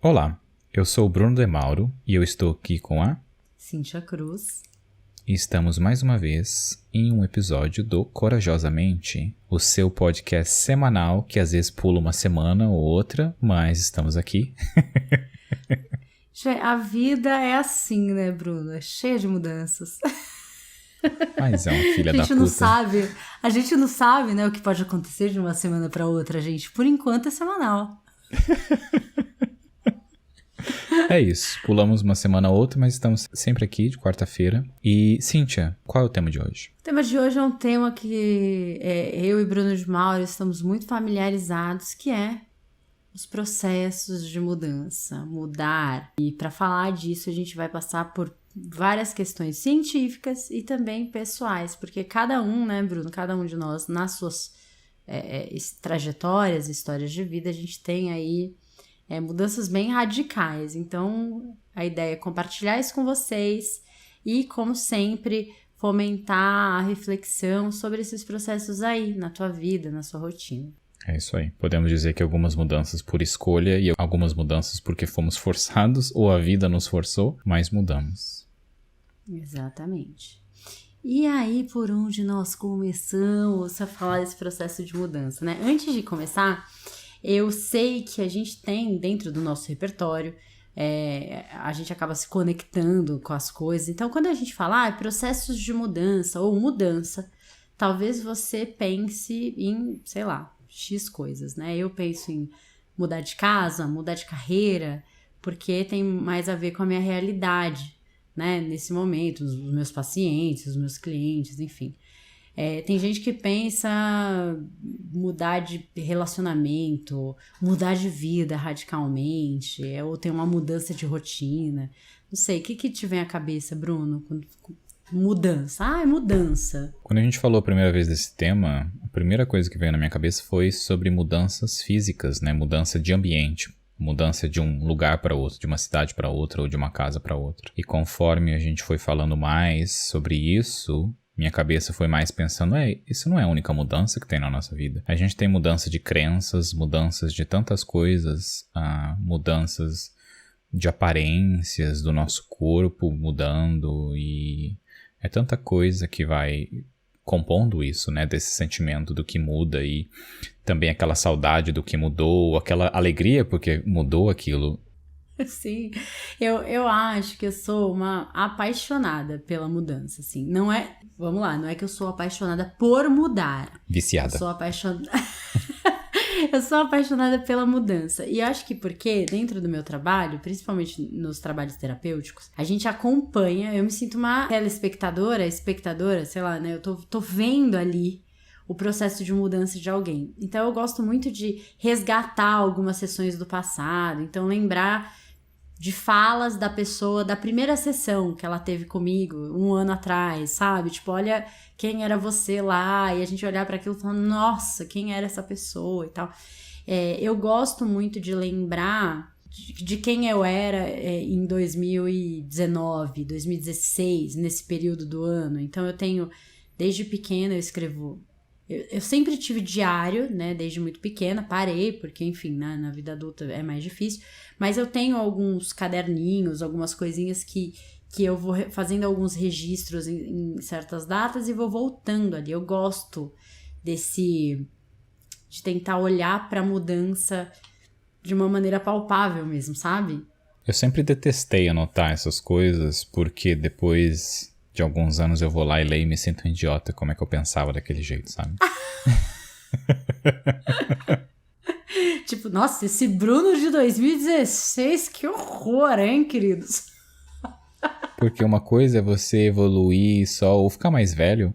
Olá, eu sou o Bruno de Mauro e eu estou aqui com a Cíntia Cruz. E estamos mais uma vez em um episódio do Corajosamente, o seu podcast semanal que às vezes pula uma semana ou outra, mas estamos aqui. A vida é assim, né, Bruno? É cheia de mudanças. Mas é uma filha da puta. A gente não sabe, né, o que pode acontecer de uma semana para outra, gente. Por enquanto é semanal. É isso, pulamos uma semana ou outra, mas estamos sempre aqui de quarta-feira. E, Cíntia, qual é o tema de hoje? O tema de hoje é um tema que eu e Bruno de Mauro estamos muito familiarizados, que é os processos de mudança, mudar. E para falar disso, a gente vai passar por várias questões científicas e também pessoais, porque cada um, né, Bruno, cada um de nós, nas suas trajetórias, histórias de vida, a gente tem aí mudanças bem radicais. Então, a ideia é compartilhar isso com vocês e, como sempre, fomentar a reflexão sobre esses processos aí, na tua vida, na sua rotina. É isso aí. Podemos dizer que algumas mudanças por escolha e algumas mudanças porque fomos forçados ou a vida nos forçou, mas mudamos. Exatamente. E aí, por onde nós começamos a falar desse processo de mudança, né? Antes de começar, eu sei que a gente tem dentro do nosso repertório, a gente acaba se conectando com as coisas. Então, quando a gente fala processos de mudança ou mudança, talvez você pense em, sei lá, X coisas, né? Eu penso em mudar de casa, mudar de carreira, porque tem mais a ver com a minha realidade, né? Nesse momento, os meus pacientes, os meus clientes, enfim. Tem gente que pensa mudar de relacionamento, mudar de vida radicalmente, ou tem uma mudança de rotina. Não sei, o que te vem à cabeça, Bruno? Mudança. Mudança. Quando a gente falou a primeira vez desse tema, a primeira coisa que veio na minha cabeça foi sobre mudanças físicas, né? Mudança de ambiente. Mudança de um lugar para outro, de uma cidade para outra ou de uma casa para outra. E conforme a gente foi falando mais sobre isso, minha cabeça foi mais pensando, isso não é a única mudança que tem na nossa vida. A gente tem mudança de crenças, mudanças de tantas coisas, mudanças de aparências do nosso corpo mudando, e é tanta coisa que vai compondo isso, né, desse sentimento do que muda, e também aquela saudade do que mudou, aquela alegria porque mudou aquilo. Sim, eu acho que eu sou uma apaixonada pela mudança, assim, não é que eu sou apaixonada por mudar. Viciada. Eu sou apaixonada... Eu sou apaixonada pela mudança. E acho que porque dentro do meu trabalho, principalmente nos trabalhos terapêuticos, a gente acompanha, eu me sinto uma espectadora, sei lá, né? Eu tô vendo ali o processo de mudança de alguém. Então eu gosto muito de resgatar algumas sessões do passado, então lembrar de falas da pessoa da primeira sessão que ela teve comigo 1 ano atrás, sabe? Tipo, olha quem era você lá, e a gente olhar para aquilo e falar, nossa, quem era essa pessoa e tal. Eu gosto muito de lembrar de quem eu era em 2019, 2016, nesse período do ano. Então eu tenho, desde pequena eu escrevo. Eu sempre tive diário, né, desde muito pequena, parei, porque, enfim, na vida adulta é mais difícil, mas eu tenho alguns caderninhos, algumas coisinhas que eu vou fazendo alguns registros em certas datas e vou voltando ali. Eu gosto de tentar olhar para a mudança de uma maneira palpável mesmo, sabe? Eu sempre detestei anotar essas coisas, porque depois de alguns anos eu vou lá e leio e me sinto um idiota, como é que eu pensava daquele jeito, sabe? Tipo, nossa, esse Bruno de 2016, que horror, hein, queridos? Porque uma coisa é você evoluir só ou ficar mais velho,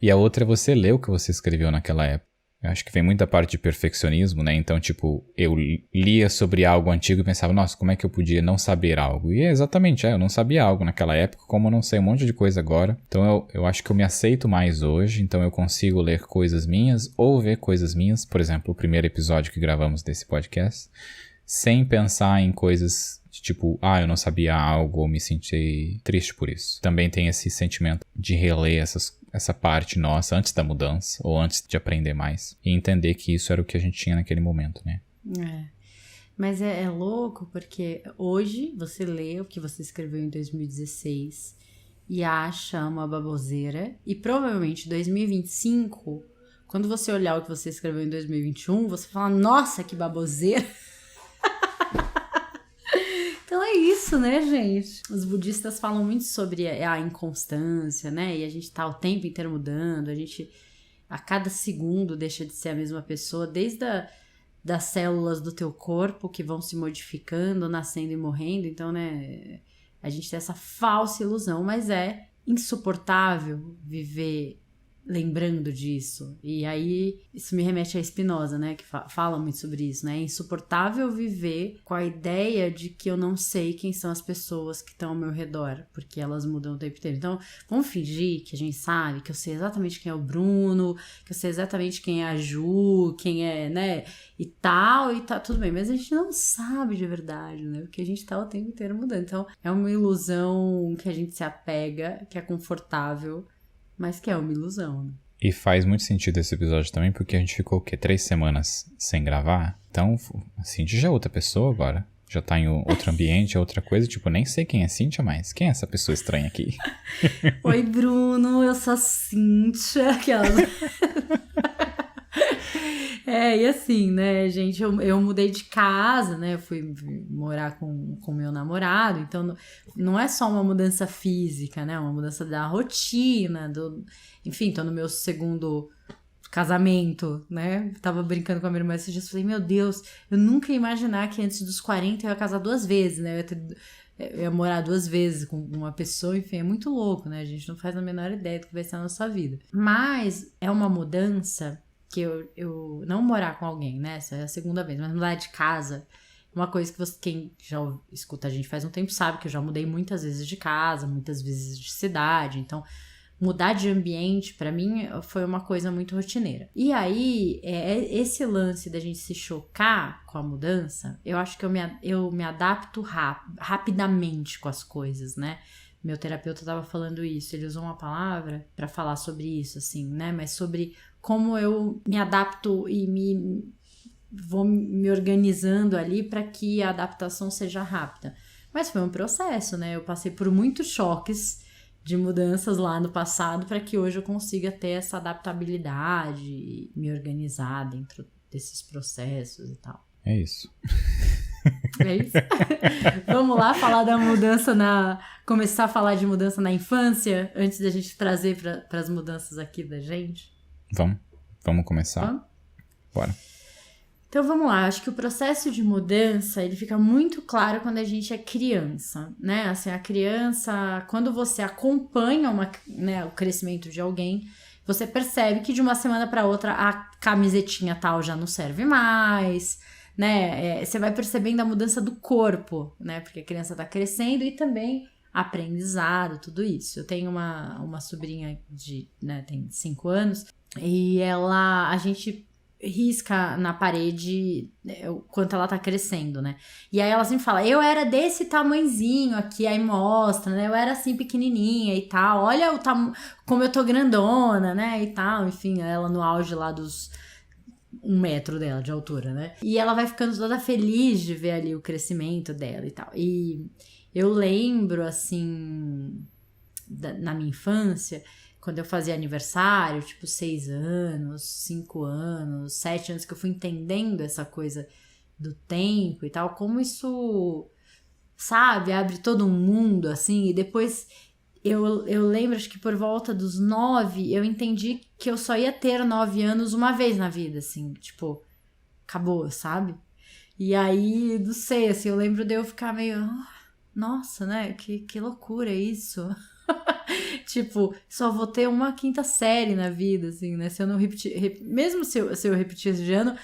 e a outra é você ler o que você escreveu naquela época. Eu acho que vem muita parte de perfeccionismo, né? Então, tipo, eu lia sobre algo antigo e pensava, nossa, como é que eu podia não saber algo? E exatamente, eu não sabia algo naquela época, como eu não sei um monte de coisa agora. Então, eu acho que eu me aceito mais hoje, então eu consigo ler coisas minhas ou ver coisas minhas. Por exemplo, o primeiro episódio que gravamos desse podcast, sem pensar em coisas de tipo, eu não sabia algo ou me senti triste por isso. Também tem esse sentimento de reler essa parte nossa antes da mudança ou antes de aprender mais e entender que isso era o que a gente tinha naquele momento, né? Mas é louco porque hoje você lê o que você escreveu em 2016 e acha uma baboseira. E provavelmente em 2025, quando você olhar o que você escreveu em 2021, você fala, nossa, que baboseira. Então é isso, né, gente? Os budistas falam muito sobre a inconstância, né? E a gente tá o tempo inteiro mudando, a gente a cada segundo deixa de ser a mesma pessoa, desde das células do teu corpo que vão se modificando, nascendo e morrendo. Então, né, a gente tem essa falsa ilusão, mas é insuportável viver lembrando disso. E aí, isso me remete a Spinoza, né, que fala muito sobre isso, né? É insuportável viver com a ideia de que eu não sei quem são as pessoas que estão ao meu redor, porque elas mudam o tempo inteiro. Então, vamos fingir que a gente sabe, que eu sei exatamente quem é o Bruno, que eu sei exatamente quem é a Ju, quem é, né, e tá tudo bem. Mas a gente não sabe de verdade, né? Porque a gente tá o tempo inteiro mudando. Então, é uma ilusão que a gente se apega, que é confortável, mas que é uma ilusão, né? E faz muito sentido esse episódio também, porque a gente ficou, 3 semanas sem gravar? Então, a Cíntia já é outra pessoa agora. Já tá em outro ambiente, é outra coisa. Tipo, nem sei quem é Cíntia mais. Quem é essa pessoa estranha aqui? Oi, Bruno, eu sou a Cíntia. E assim, né, gente, eu mudei de casa, né, eu fui morar com meu namorado, então não é só uma mudança física, né, uma mudança da rotina, enfim, tô no meu segundo casamento, né, tava brincando com a minha irmã esses dias, falei, meu Deus, eu nunca ia imaginar que antes dos 40 eu ia casar 2 vezes, né, eu ia morar 2 vezes com uma pessoa, enfim, é muito louco, né, a gente não faz a menor ideia do que vai ser a nossa vida, mas é uma mudança que eu não morar com alguém, né? Essa é a segunda vez, mas mudar de casa, uma coisa que quem já escuta a gente faz um tempo sabe que eu já mudei muitas vezes de casa, muitas vezes de cidade, então mudar de ambiente pra mim foi uma coisa muito rotineira. E aí, esse lance da gente se chocar com a mudança, eu acho que eu me adapto rapidamente com as coisas, né? Meu terapeuta tava falando isso, ele usou uma palavra pra falar sobre isso, assim, né? Mas sobre como eu me adapto e vou me organizando ali para que a adaptação seja rápida. Mas foi um processo, né? Eu passei por muitos choques de mudanças lá no passado para que hoje eu consiga ter essa adaptabilidade e me organizar dentro desses processos e tal. É isso. É isso? Vamos lá falar da mudança começar a falar de mudança na infância antes da gente trazer para as mudanças aqui da gente? Vamos começar? Vamos? Bora. Então vamos lá, acho que o processo de mudança, ele fica muito claro quando a gente é criança, né? Assim, a criança, quando você acompanha o crescimento de alguém, você percebe que de uma semana para outra a camisetinha tal já não serve mais, né? Você vai percebendo a mudança do corpo, né? Porque a criança tá crescendo e também aprendizado, tudo isso. Eu tenho uma sobrinha tem 5 anos e a gente risca na parede o quanto ela tá crescendo, né? E aí ela sempre fala, eu era desse tamanhozinho aqui, aí mostra, né? Eu era assim pequenininha e tal, olha como eu tô grandona, né? E tal, enfim, ela no auge lá dos 1 metro dela de altura, né? E ela vai ficando toda feliz de ver ali o crescimento dela e tal. E eu lembro, assim, na minha infância, quando eu fazia aniversário, tipo 6 anos, 5 anos, 7 anos, que eu fui entendendo essa coisa do tempo e tal, como isso, sabe, abre todo um mundo, assim, e depois eu lembro, acho que por volta dos 9, eu entendi que eu só ia ter 9 anos uma vez na vida, assim, tipo, acabou, sabe? E aí, não sei, assim, eu lembro de eu ficar meio, nossa, né, que loucura isso. Tipo, só vou ter uma 5ª série na vida, assim, né? Se eu não repetir, mesmo se eu repetisse de ano,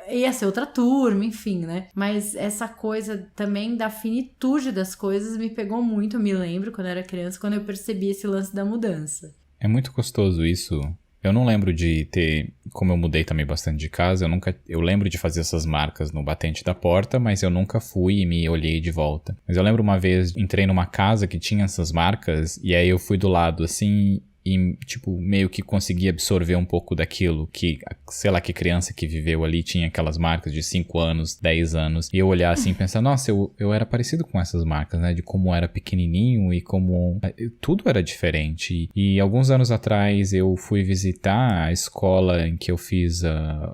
ia ser outra turma, enfim, né? Mas essa coisa também da finitude das coisas me pegou muito, eu me lembro, quando eu era criança, quando eu percebi esse lance da mudança. É muito gostoso isso. Eu não lembro de ter, como eu mudei também bastante de casa, eu lembro de fazer essas marcas no batente da porta, mas eu nunca fui e me olhei de volta. Mas eu lembro uma vez, entrei numa casa que tinha essas marcas, e aí eu fui do lado assim, e, tipo, meio que consegui absorver um pouco daquilo que, sei lá, que criança que viveu ali tinha aquelas marcas de 5 anos, 10 anos, e eu olhar assim e pensar, nossa, eu era parecido com essas marcas, né, de como era pequenininho e como tudo era diferente. E alguns anos atrás eu fui visitar a escola em que eu fiz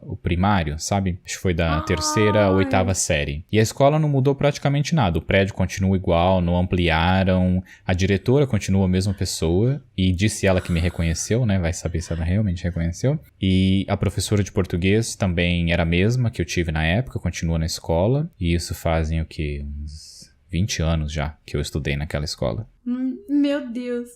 o primário, sabe? Acho que foi da terceira à oitava série. E a escola não mudou praticamente nada, o prédio continua igual, não ampliaram, a diretora continua a mesma pessoa, e disse ela que me reconheceu, né? Vai saber se ela realmente reconheceu. E a professora de português também era a mesma que eu tive na época, continua na escola. E isso fazem o quê? Uns 20 anos já que eu estudei naquela escola. Meu Deus.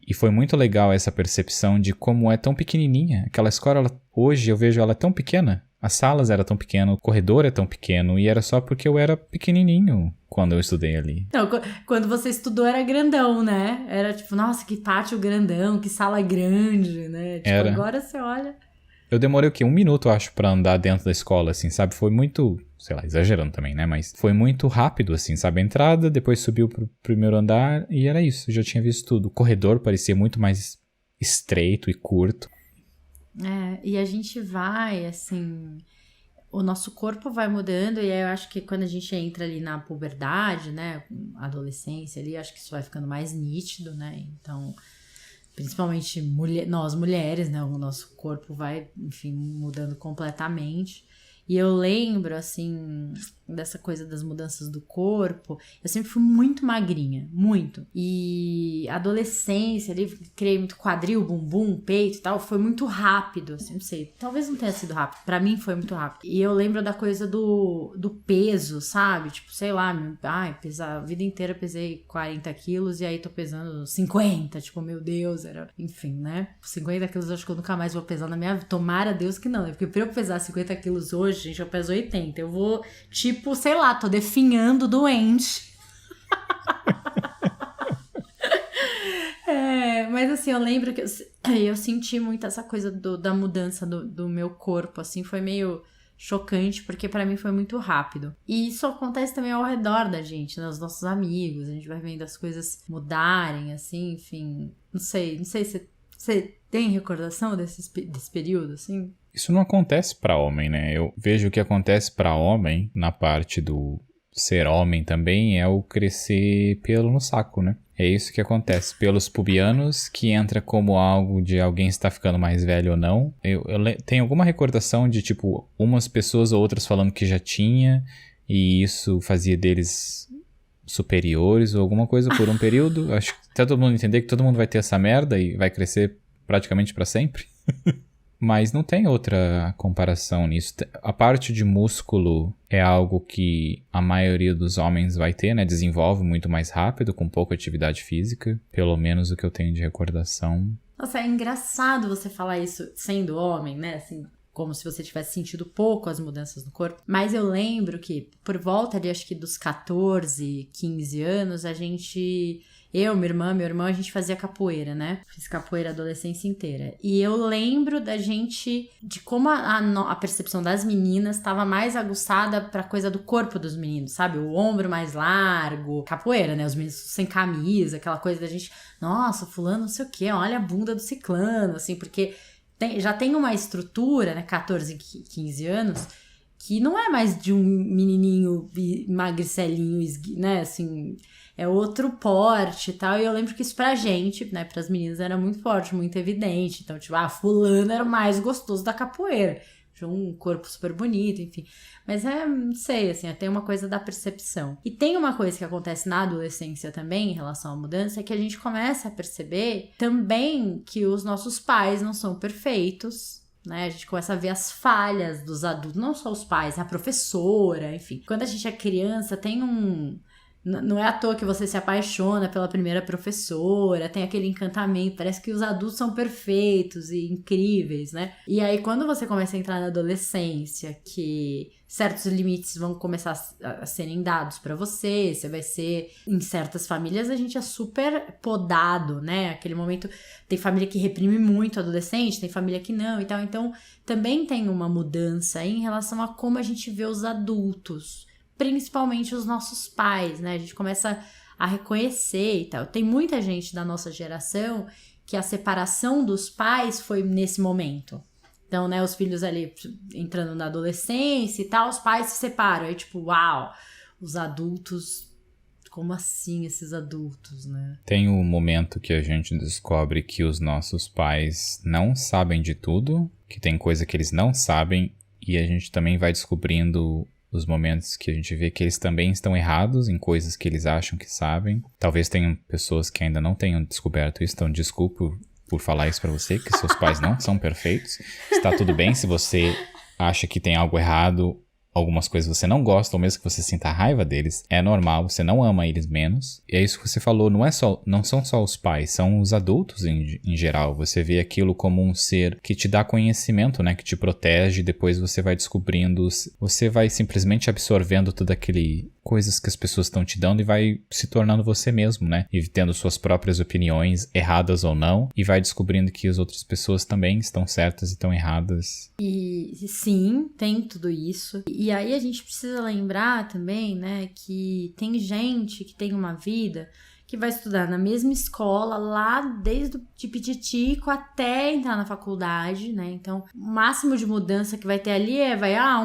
E foi muito legal essa percepção de como é tão pequenininha. Aquela escola, hoje eu vejo ela tão pequena. As salas eram tão pequenas, o corredor é tão pequeno, e era só porque eu era pequenininho quando eu estudei ali. Não, quando você estudou era grandão, né? Era tipo, nossa, que pátio grandão, que sala grande, né? Tipo, era. Agora você olha... Eu demorei o quê? 1 minuto, eu acho, pra andar dentro da escola, assim, sabe? Foi muito, sei lá, exagerando também, né? Mas foi muito rápido, assim, sabe? A entrada, depois subiu pro primeiro andar e era isso. Eu já tinha visto tudo. O corredor parecia muito mais estreito e curto. E a gente vai, assim... O nosso corpo vai mudando e aí eu acho que quando a gente entra ali na puberdade, né? Adolescência ali, acho que isso vai ficando mais nítido, né? Então... Principalmente nós mulheres, né? O nosso corpo vai, enfim, mudando completamente. E eu lembro, assim, dessa coisa das mudanças do corpo. Eu sempre fui muito magrinha, muito. E a adolescência ali, criei muito quadril, bumbum, peito e tal. Foi muito rápido, assim, não sei. Talvez não tenha sido rápido. Pra mim foi muito rápido. E eu lembro da coisa do peso, sabe? Tipo, sei lá, a vida inteira pesei 40 quilos e aí tô pesando 50. Tipo, meu Deus, era... Enfim, né? 50 quilos eu acho que eu nunca mais vou pesar na minha vida. Tomara Deus que não, né? Porque pra eu pesar 50 quilos hoje, gente, eu peso 80. Eu vou, tipo, sei lá, tô definhando doente. Mas assim, eu lembro que eu senti muito essa coisa da mudança do meu corpo, assim, foi meio chocante, porque pra mim foi muito rápido. E isso acontece também ao redor da gente, né? Os nossos amigos, a gente vai vendo as coisas mudarem, assim, enfim. Não sei se você tem recordação desse período, assim? Isso não acontece pra homem, né? Eu vejo o que acontece pra homem, na parte do ser homem também, é o crescer pelo no saco, né? É isso que acontece. Pelos pubianos, que entra como algo de alguém estar ficando mais velho ou não. Eu tenho alguma recordação de, tipo, umas pessoas ou outras falando que já tinha, e isso fazia deles superiores ou alguma coisa por um período. Acho que até todo mundo entender que todo mundo vai ter essa merda e vai crescer praticamente pra sempre. Mas não tem outra comparação nisso. A parte de músculo é algo que a maioria dos homens vai ter, né? Desenvolve muito mais rápido, com pouca atividade física. Pelo menos o que eu tenho de recordação. Nossa, é engraçado você falar isso sendo homem, né? Assim, como se você tivesse sentido pouco as mudanças no corpo. Mas eu lembro que por volta ali, acho que dos 14, 15 anos, a gente... Eu, minha irmã, meu irmão, a gente fazia capoeira, né? Fiz capoeira a adolescência inteira. E eu lembro da gente, de como a percepção das meninas estava mais aguçada pra coisa do corpo dos meninos, sabe? O ombro mais largo, capoeira, né? Os meninos sem camisa, aquela coisa da gente, nossa, fulano não sei o quê, olha a bunda do ciclano, assim, porque já tem uma estrutura, né? 14, 15 anos, que não é mais de um menininho magricelinho, né? Assim... É outro porte e tal, e eu lembro que isso pra gente, né, pras meninas era muito forte, muito evidente, então tipo, fulano era o mais gostoso da capoeira, tinha um corpo super bonito, enfim, mas não sei, assim, tem uma coisa da percepção. E tem uma coisa que acontece na adolescência também, em relação à mudança, é que a gente começa a perceber também que os nossos pais não são perfeitos, né? A gente começa a ver as falhas dos adultos, não só os pais, a professora, enfim. Quando a gente é criança, tem não é à toa que você se apaixona pela primeira professora, tem aquele encantamento, parece que os adultos são perfeitos e incríveis, né? E aí, quando você começa a entrar na adolescência, que certos limites vão começar a serem dados pra você vai ser... Em certas famílias, a gente é super podado, né? Aquele momento... Tem família que reprime muito o adolescente, tem família que não e tal. Então, também tem uma mudança aí em relação a como a gente vê os adultos, principalmente os nossos pais, né? A gente começa a reconhecer e tal. Tem muita gente da nossa geração que a separação dos pais foi nesse momento. Então, né, os filhos ali entrando na adolescência e tal, os pais se separam. Aí, tipo, uau, os adultos, como assim esses adultos, né? Tem o momento que a gente descobre que os nossos pais não sabem de tudo, que tem coisa que eles não sabem, e a gente também vai descobrindo os momentos que a gente vê que eles também estão errados em coisas que eles acham que sabem. Talvez tenham pessoas que ainda não tenham descoberto isso, então desculpa por falar isso pra você, que seus pais não são perfeitos. Está tudo bem se você acha que tem algo errado, algumas coisas você não gosta, ou mesmo que você sinta raiva deles, é normal, você não ama eles menos. E é isso que você falou, não são só os pais, são os adultos em geral. Você vê aquilo como um ser que te dá conhecimento, né, que te protege, depois você vai descobrindo, você vai simplesmente absorvendo tudo aquele coisas que as pessoas estão te dando e vai se tornando você mesmo, né? E tendo suas próprias opiniões, erradas ou não, e vai descobrindo que as outras pessoas também estão certas e estão erradas. E sim, tem tudo isso. E aí a gente precisa lembrar também, né, que tem gente que tem uma vida que vai estudar na mesma escola lá desde de pititico até entrar na faculdade, né? Então, o máximo de mudança que vai ter ali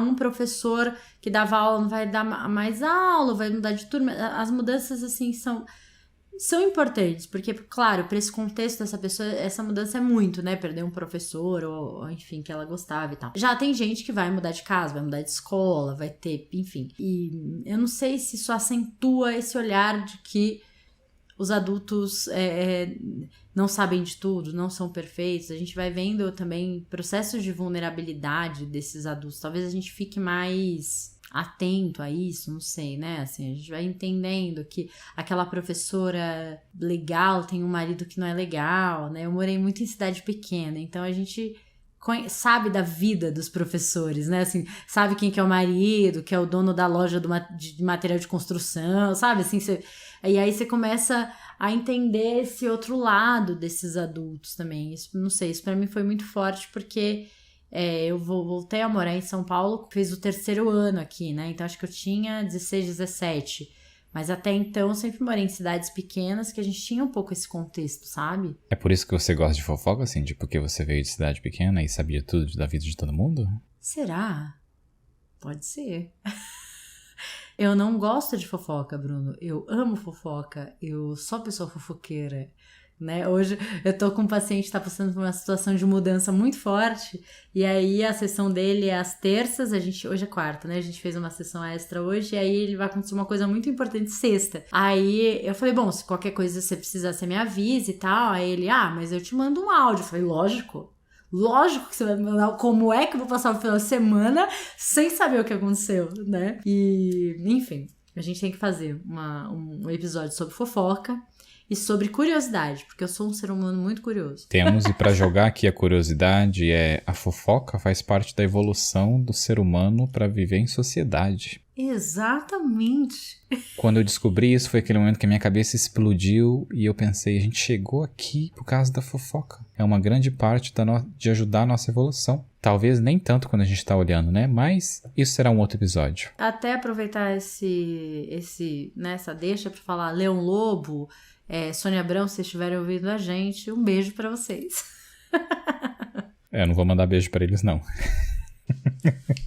um professor que dava aula não vai dar mais aula, vai mudar de turma. As mudanças, assim, são importantes, porque, claro, para esse contexto dessa pessoa, essa mudança é muito, né? Perder um professor ou, enfim, que ela gostava e tal. Já tem gente que vai mudar de casa, vai mudar de escola, vai ter, enfim. E eu não sei se isso acentua esse olhar de que os adultos não sabem de tudo, não são perfeitos. A gente vai vendo também processos de vulnerabilidade desses adultos. Talvez a gente fique mais atento a isso, não sei, né? Assim, a gente vai entendendo que aquela professora legal tem um marido que não é legal, né? Eu morei muito em cidade pequena, então a gente sabe da vida dos professores, né? Assim, sabe quem que é o marido, que é o dono da loja de material de construção, sabe? Assim, e aí você começa a entender esse outro lado desses adultos também. Isso, não sei, isso pra mim foi muito forte, porque eu voltei a morar em São Paulo, fiz o 3º ano aqui, né? Então acho que eu tinha 16, 17. Mas até então eu sempre morei em cidades pequenas que a gente tinha um pouco esse contexto, sabe? É por isso que você gosta de fofoca, assim? De porque você veio de cidade pequena e sabia tudo da vida de todo mundo? Será? Pode ser. Eu não gosto de fofoca, Bruno. Eu amo fofoca. Eu sou pessoa fofoqueira, né? Hoje eu tô com um paciente que tá passando por uma situação de mudança muito forte. E aí a sessão dele é às terças. Hoje é quarta, né? A gente fez uma sessão extra hoje. E aí ele vai acontecer uma coisa muito importante sexta. Aí eu falei, bom, se qualquer coisa você precisar, você me avisa e tal. Aí ele, mas eu te mando um áudio. Eu falei, lógico que você vai me mandar. Como é que eu vou passar o final de semana sem saber o que aconteceu, né? E, enfim, a gente tem que fazer um episódio sobre fofoca e sobre curiosidade, porque eu sou um ser humano muito curioso. Temos, e para jogar aqui a curiosidade, a fofoca faz parte da evolução do ser humano para viver em sociedade. Exatamente. Quando eu descobri isso, foi aquele momento que a minha cabeça explodiu e eu pensei, a gente chegou aqui por causa da fofoca. É uma grande parte de ajudar a nossa evolução. Talvez nem tanto quando a gente tá olhando, né? Mas isso será um outro episódio. Até aproveitar essa deixa pra falar Leão Lobo, Sônia Abrão, se vocês estiverem ouvindo a gente, um beijo pra vocês. Eu não vou mandar beijo pra eles, não.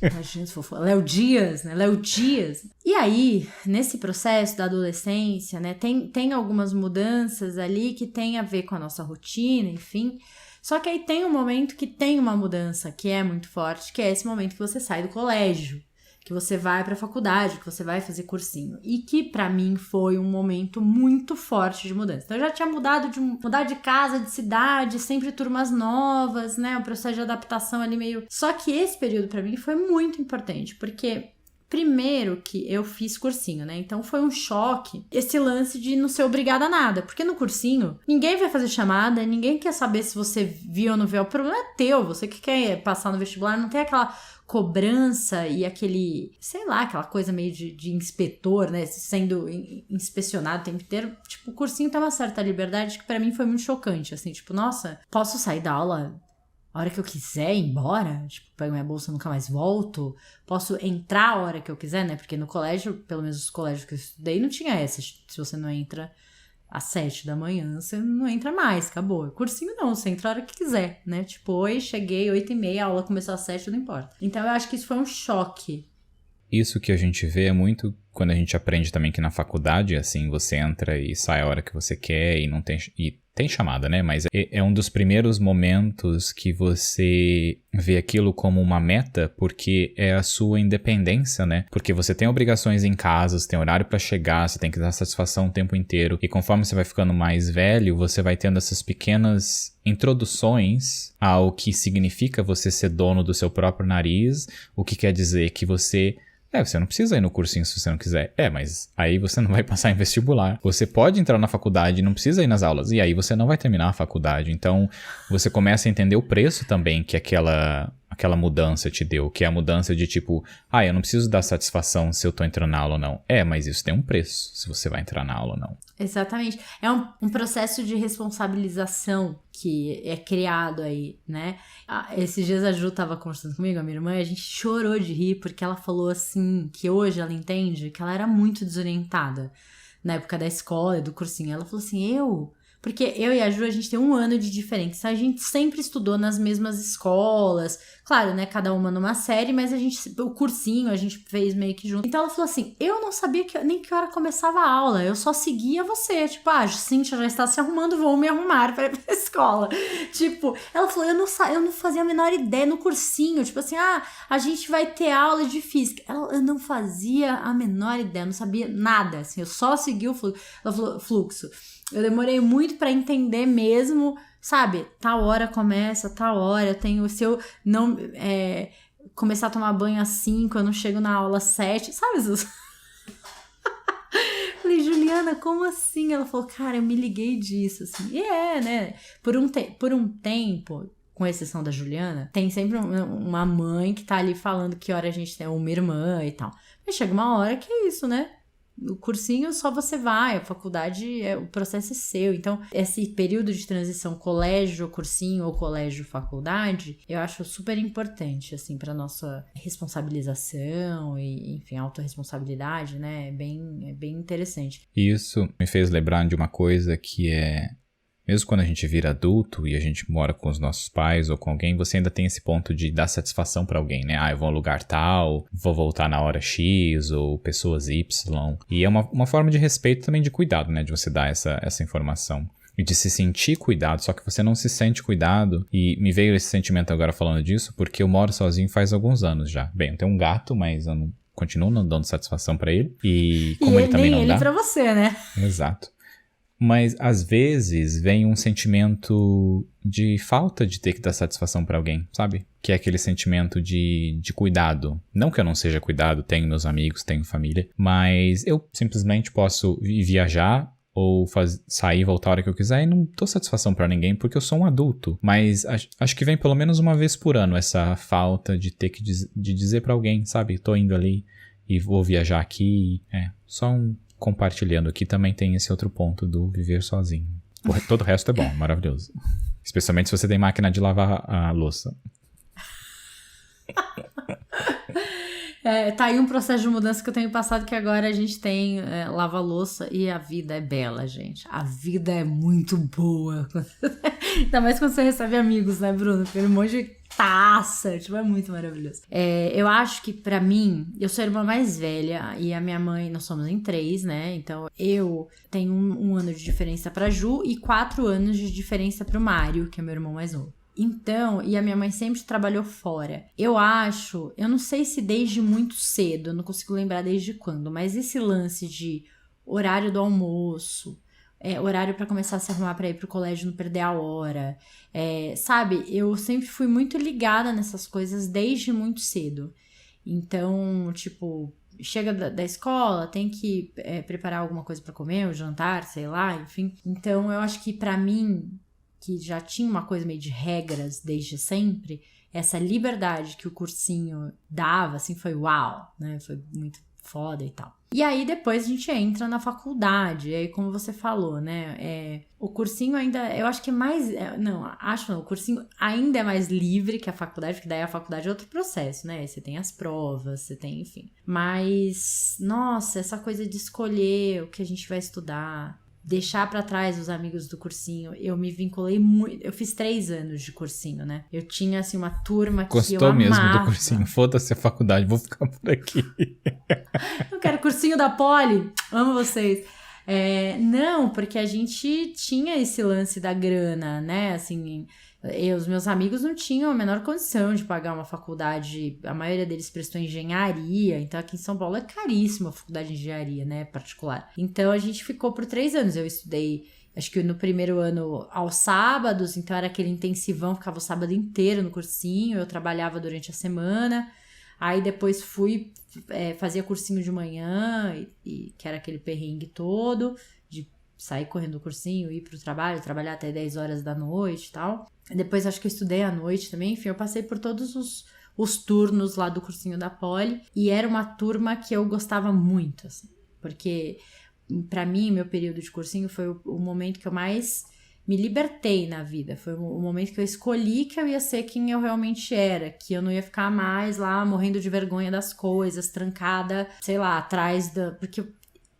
Imagina se for Léo Dias, né? Léo Dias. E aí, nesse processo da adolescência, né? Tem algumas mudanças ali que tem a ver com a nossa rotina, enfim. Só que aí tem um momento que tem uma mudança que é muito forte, que é esse momento que você sai do colégio, que você vai pra faculdade, que você vai fazer cursinho. E que pra mim foi um momento muito forte de mudança. Então eu já tinha mudar de casa, de cidade, sempre turmas novas, né? O processo de adaptação ali meio... Só que esse período pra mim foi muito importante, porque... Primeiro que eu fiz cursinho, né? Então foi um choque esse lance de não ser obrigada a nada. Porque no cursinho, ninguém vai fazer chamada, ninguém quer saber se você viu ou não viu. O problema é teu, você que quer passar no vestibular, não tem aquela cobrança e aquele, sei lá, aquela coisa meio de inspetor, né? Sendo inspecionado o tempo inteiro. Tipo, o cursinho tem uma certa liberdade que pra mim foi muito chocante. Assim, tipo, nossa, posso sair da aula a hora que eu quiser ir embora, tipo, pego minha bolsa e nunca mais volto, posso entrar a hora que eu quiser, né, porque no colégio, pelo menos os colégios que eu estudei, não tinha essa, se você não entra às 7 da manhã, você não entra mais, acabou. Cursinho não, você entra a hora que quiser, né? Tipo, oi, cheguei, 8h30, a aula começou às 7, não importa. Então, eu acho que isso foi um choque. Isso que a gente vê é muito quando a gente aprende também que na faculdade, assim, você entra e sai a hora que você quer e não tem... E tem chamada, né? Mas é um dos primeiros momentos que você vê aquilo como uma meta, porque é a sua independência, né? Porque você tem obrigações em casa, você tem horário pra chegar, você tem que dar satisfação o tempo inteiro. E conforme você vai ficando mais velho, você vai tendo essas pequenas introduções ao que significa você ser dono do seu próprio nariz, o que quer dizer que você não precisa ir no cursinho se você não quiser. Mas aí você não vai passar em vestibular. Você pode entrar na faculdade e não precisa ir nas aulas. E aí você não vai terminar a faculdade. Então, você começa a entender o preço também que aquela mudança te deu. Que é a mudança de tipo, eu não preciso dar satisfação se eu tô entrando na aula ou não. Mas isso tem um preço, se você vai entrar na aula ou não. Exatamente. É um processo de responsabilização que é criado aí, né? Esses dias a Ju tava conversando comigo, a minha irmã, e a gente chorou de rir porque ela falou assim, que hoje ela entende que ela era muito desorientada na época da escola e do cursinho. Ela falou assim, porque eu e a Ju, a gente tem 1 ano de diferença. A gente sempre estudou nas mesmas escolas. Claro, né? Cada uma numa série, mas o cursinho a gente fez meio que junto. Então ela falou assim, eu não sabia nem que hora começava a aula. Eu só seguia você. Tipo, Cíntia já está se arrumando, vou me arrumar para ir pra escola. Tipo, ela falou, eu não fazia a menor ideia no cursinho. Tipo assim, a gente vai ter aula de física. Eu não fazia a menor ideia, não sabia nada. Assim, eu só seguia o fluxo. Ela falou, fluxo. Eu demorei muito pra entender mesmo, sabe? Tal hora começa, tal hora eu tenho... Se eu não começar a tomar banho às 5, eu não chego na aula às 7, sabe? Falei, Juliana, como assim? Ela falou, cara, eu me liguei disso, assim. E né? Por um tempo, com exceção da Juliana, tem sempre uma mãe que tá ali falando que hora a gente tem uma irmã e tal. Mas chega uma hora que é isso, né? O cursinho só você vai, a faculdade, o processo é seu. Então, esse período de transição cursinho ou colégio-faculdade, eu acho super importante, assim, para nossa responsabilização e, enfim, autorresponsabilidade, né? É bem interessante. Isso me fez lembrar de uma coisa que mesmo quando a gente vira adulto e a gente mora com os nossos pais ou com alguém, você ainda tem esse ponto de dar satisfação pra alguém, né? Eu vou a um lugar tal, vou voltar na hora X ou pessoas Y. E é uma forma de respeito também de cuidado, né? De você dar essa informação. E de se sentir cuidado, só que você não se sente cuidado. E me veio esse sentimento agora falando disso, porque eu moro sozinho faz alguns anos já. Bem, eu tenho um gato, mas eu continuo não dando satisfação pra ele. E como ele também não dá... E ele pra você, né? Exato. Mas, às vezes, vem um sentimento de falta de ter que dar satisfação pra alguém, sabe? Que é aquele sentimento de cuidado. Não que eu não seja cuidado, tenho meus amigos, tenho família, mas eu simplesmente posso viajar ou sair e voltar a hora que eu quiser e não dou satisfação pra ninguém porque eu sou um adulto. Mas acho que vem pelo menos uma vez por ano essa falta de ter que de dizer pra alguém, sabe? Tô indo ali e vou viajar aqui. Só compartilhando aqui também tem esse outro ponto do viver sozinho. Todo o resto é bom, maravilhoso. Especialmente se você tem máquina de lavar a louça. Tá aí um processo de mudança que eu tenho passado, que agora a gente tem lava-louça e a vida é bela, gente. A vida é muito boa. Ainda mais quando você recebe amigos, né, Bruno? Pelo um monte de taça, tipo, é muito maravilhoso. Eu acho que pra mim, eu sou a irmã mais velha e a minha mãe, nós somos em 3, né? Então eu tenho um ano de diferença pra Ju e 4 anos de diferença pro Mário, que é meu irmão mais novo. Então, e a minha mãe sempre trabalhou fora. Eu não sei se desde muito cedo, eu não consigo lembrar desde quando, mas esse lance de horário do almoço, horário pra começar a se arrumar pra ir pro colégio, não perder a hora, sabe? Eu sempre fui muito ligada nessas coisas desde muito cedo. Então, tipo, chega da escola, tem que preparar alguma coisa pra comer, um jantar, sei lá, enfim. Então, eu acho que pra mim, que já tinha uma coisa meio de regras desde sempre, essa liberdade que o cursinho dava, assim, foi uau, né? Foi muito foda e tal. E aí depois a gente entra na faculdade, e aí como você falou, né, o cursinho ainda, eu acho que é mais, o cursinho ainda é mais livre que a faculdade, porque daí a faculdade é outro processo, né, você tem as provas, você tem, enfim. Mas, nossa, essa coisa de escolher o que a gente vai estudar, deixar pra trás os amigos do cursinho, eu me vinculei muito. Eu fiz 3 anos de cursinho, né? Eu tinha, assim, uma turma que eu amava. Gostou mesmo do cursinho? Foda-se a faculdade, vou ficar por aqui. Eu quero cursinho da Poli, amo vocês. Não, porque a gente tinha esse lance da grana, né? Assim, os meus amigos não tinham a menor condição de pagar uma faculdade. A maioria deles prestou engenharia. Então, aqui em São Paulo é caríssima a faculdade de engenharia, né? Particular. Então, a gente ficou por 3 anos. Eu estudei, acho que no primeiro ano aos sábados. Então, era aquele intensivão. Ficava o sábado inteiro no cursinho. Eu trabalhava durante a semana. Aí, depois fazia cursinho de manhã. Que era aquele perrengue todo. De sair correndo do cursinho, ir pro trabalho, trabalhar até 10 horas da noite e tal. Depois acho que eu estudei à noite também. Enfim, eu passei por todos os turnos lá do cursinho da Poli. E era uma turma que eu gostava muito, assim. Porque, pra mim, meu período de cursinho foi o momento que eu mais me libertei na vida. Foi o momento que eu escolhi que eu ia ser quem eu realmente era. Que eu não ia ficar mais lá morrendo de vergonha das coisas, trancada, sei lá, atrás da... Porque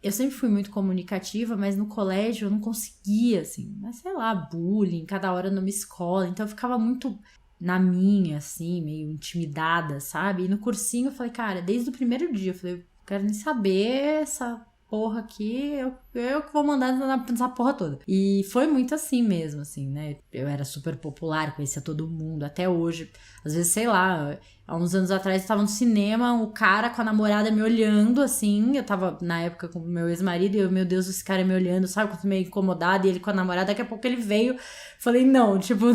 eu sempre fui muito comunicativa, mas no colégio eu não conseguia, assim. Mas sei lá, bullying, cada hora numa escola. Então eu ficava muito na minha, assim, meio intimidada, sabe? E no cursinho eu falei, cara, desde o primeiro dia, eu falei, eu quero nem saber essa porra aqui, eu que vou mandar nessa porra toda. E foi muito assim mesmo, assim, né? Eu era super popular, conhecia todo mundo, até hoje. Às vezes, sei lá, há uns anos atrás eu tava no cinema, o cara com a namorada me olhando, assim, eu tava na época com o meu ex-marido e eu, meu Deus, esse cara me olhando, sabe? Eu meio incomodada, e ele com a namorada, daqui a pouco ele veio, falei, não, tipo,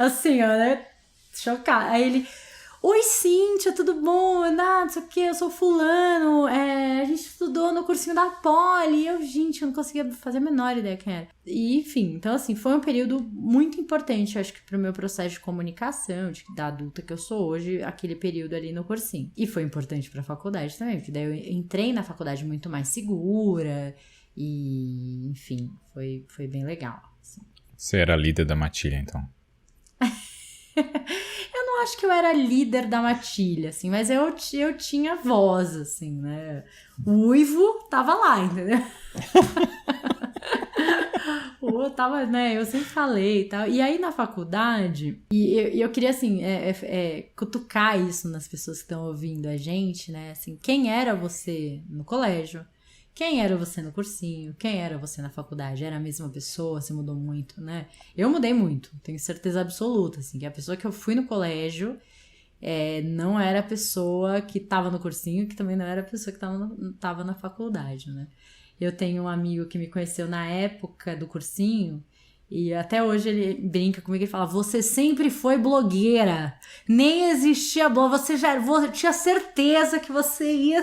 assim, ó, né? Chocada. Aí ele... Oi, Cíntia, tudo bom? Não sei o que, eu sou fulano, a gente estudou no cursinho da Poli, eu não conseguia fazer a menor ideia quem era. E, enfim, então assim, foi um período muito importante, acho que pro meu processo de comunicação, da adulta que eu sou hoje, aquele período ali no cursinho. E foi importante pra faculdade também, porque daí eu entrei na faculdade muito mais segura e, enfim, foi bem legal. Assim. Você era líder da matilha, então? Eu não acho que eu era líder da matilha, assim, mas eu tinha voz, assim, né? O uivo tava lá, entendeu? Tava, né? Eu sempre falei e tal. E aí na faculdade, eu queria, assim, cutucar isso nas pessoas que estão ouvindo a gente, né? Assim, quem era você no colégio? Quem era você no cursinho? Quem era você na faculdade? Era a mesma pessoa? Você mudou muito, né? Eu mudei muito, tenho certeza absoluta, assim, que a pessoa que eu fui no colégio não era a pessoa que tava no cursinho, que também não era a pessoa que tava na faculdade, né? Eu tenho um amigo que me conheceu na época do cursinho e até hoje ele brinca comigo e fala, você sempre foi blogueira, nem existia blog, você tinha certeza que você ia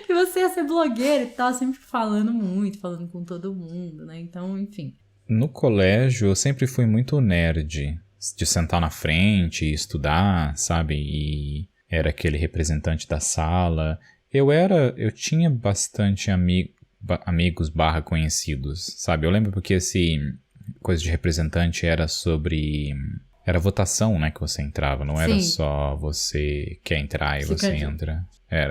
que você ia ser blogueira e tal, sempre falando muito, falando com todo mundo, né? Então, enfim. No colégio, eu sempre fui muito nerd, de sentar na frente e estudar, sabe? E era aquele representante da sala. Eu tinha bastante amigos / conhecidos, sabe? Eu lembro porque coisa de representante era sobre... Era votação, né, que você entrava, não era só você quer entrar e você entra.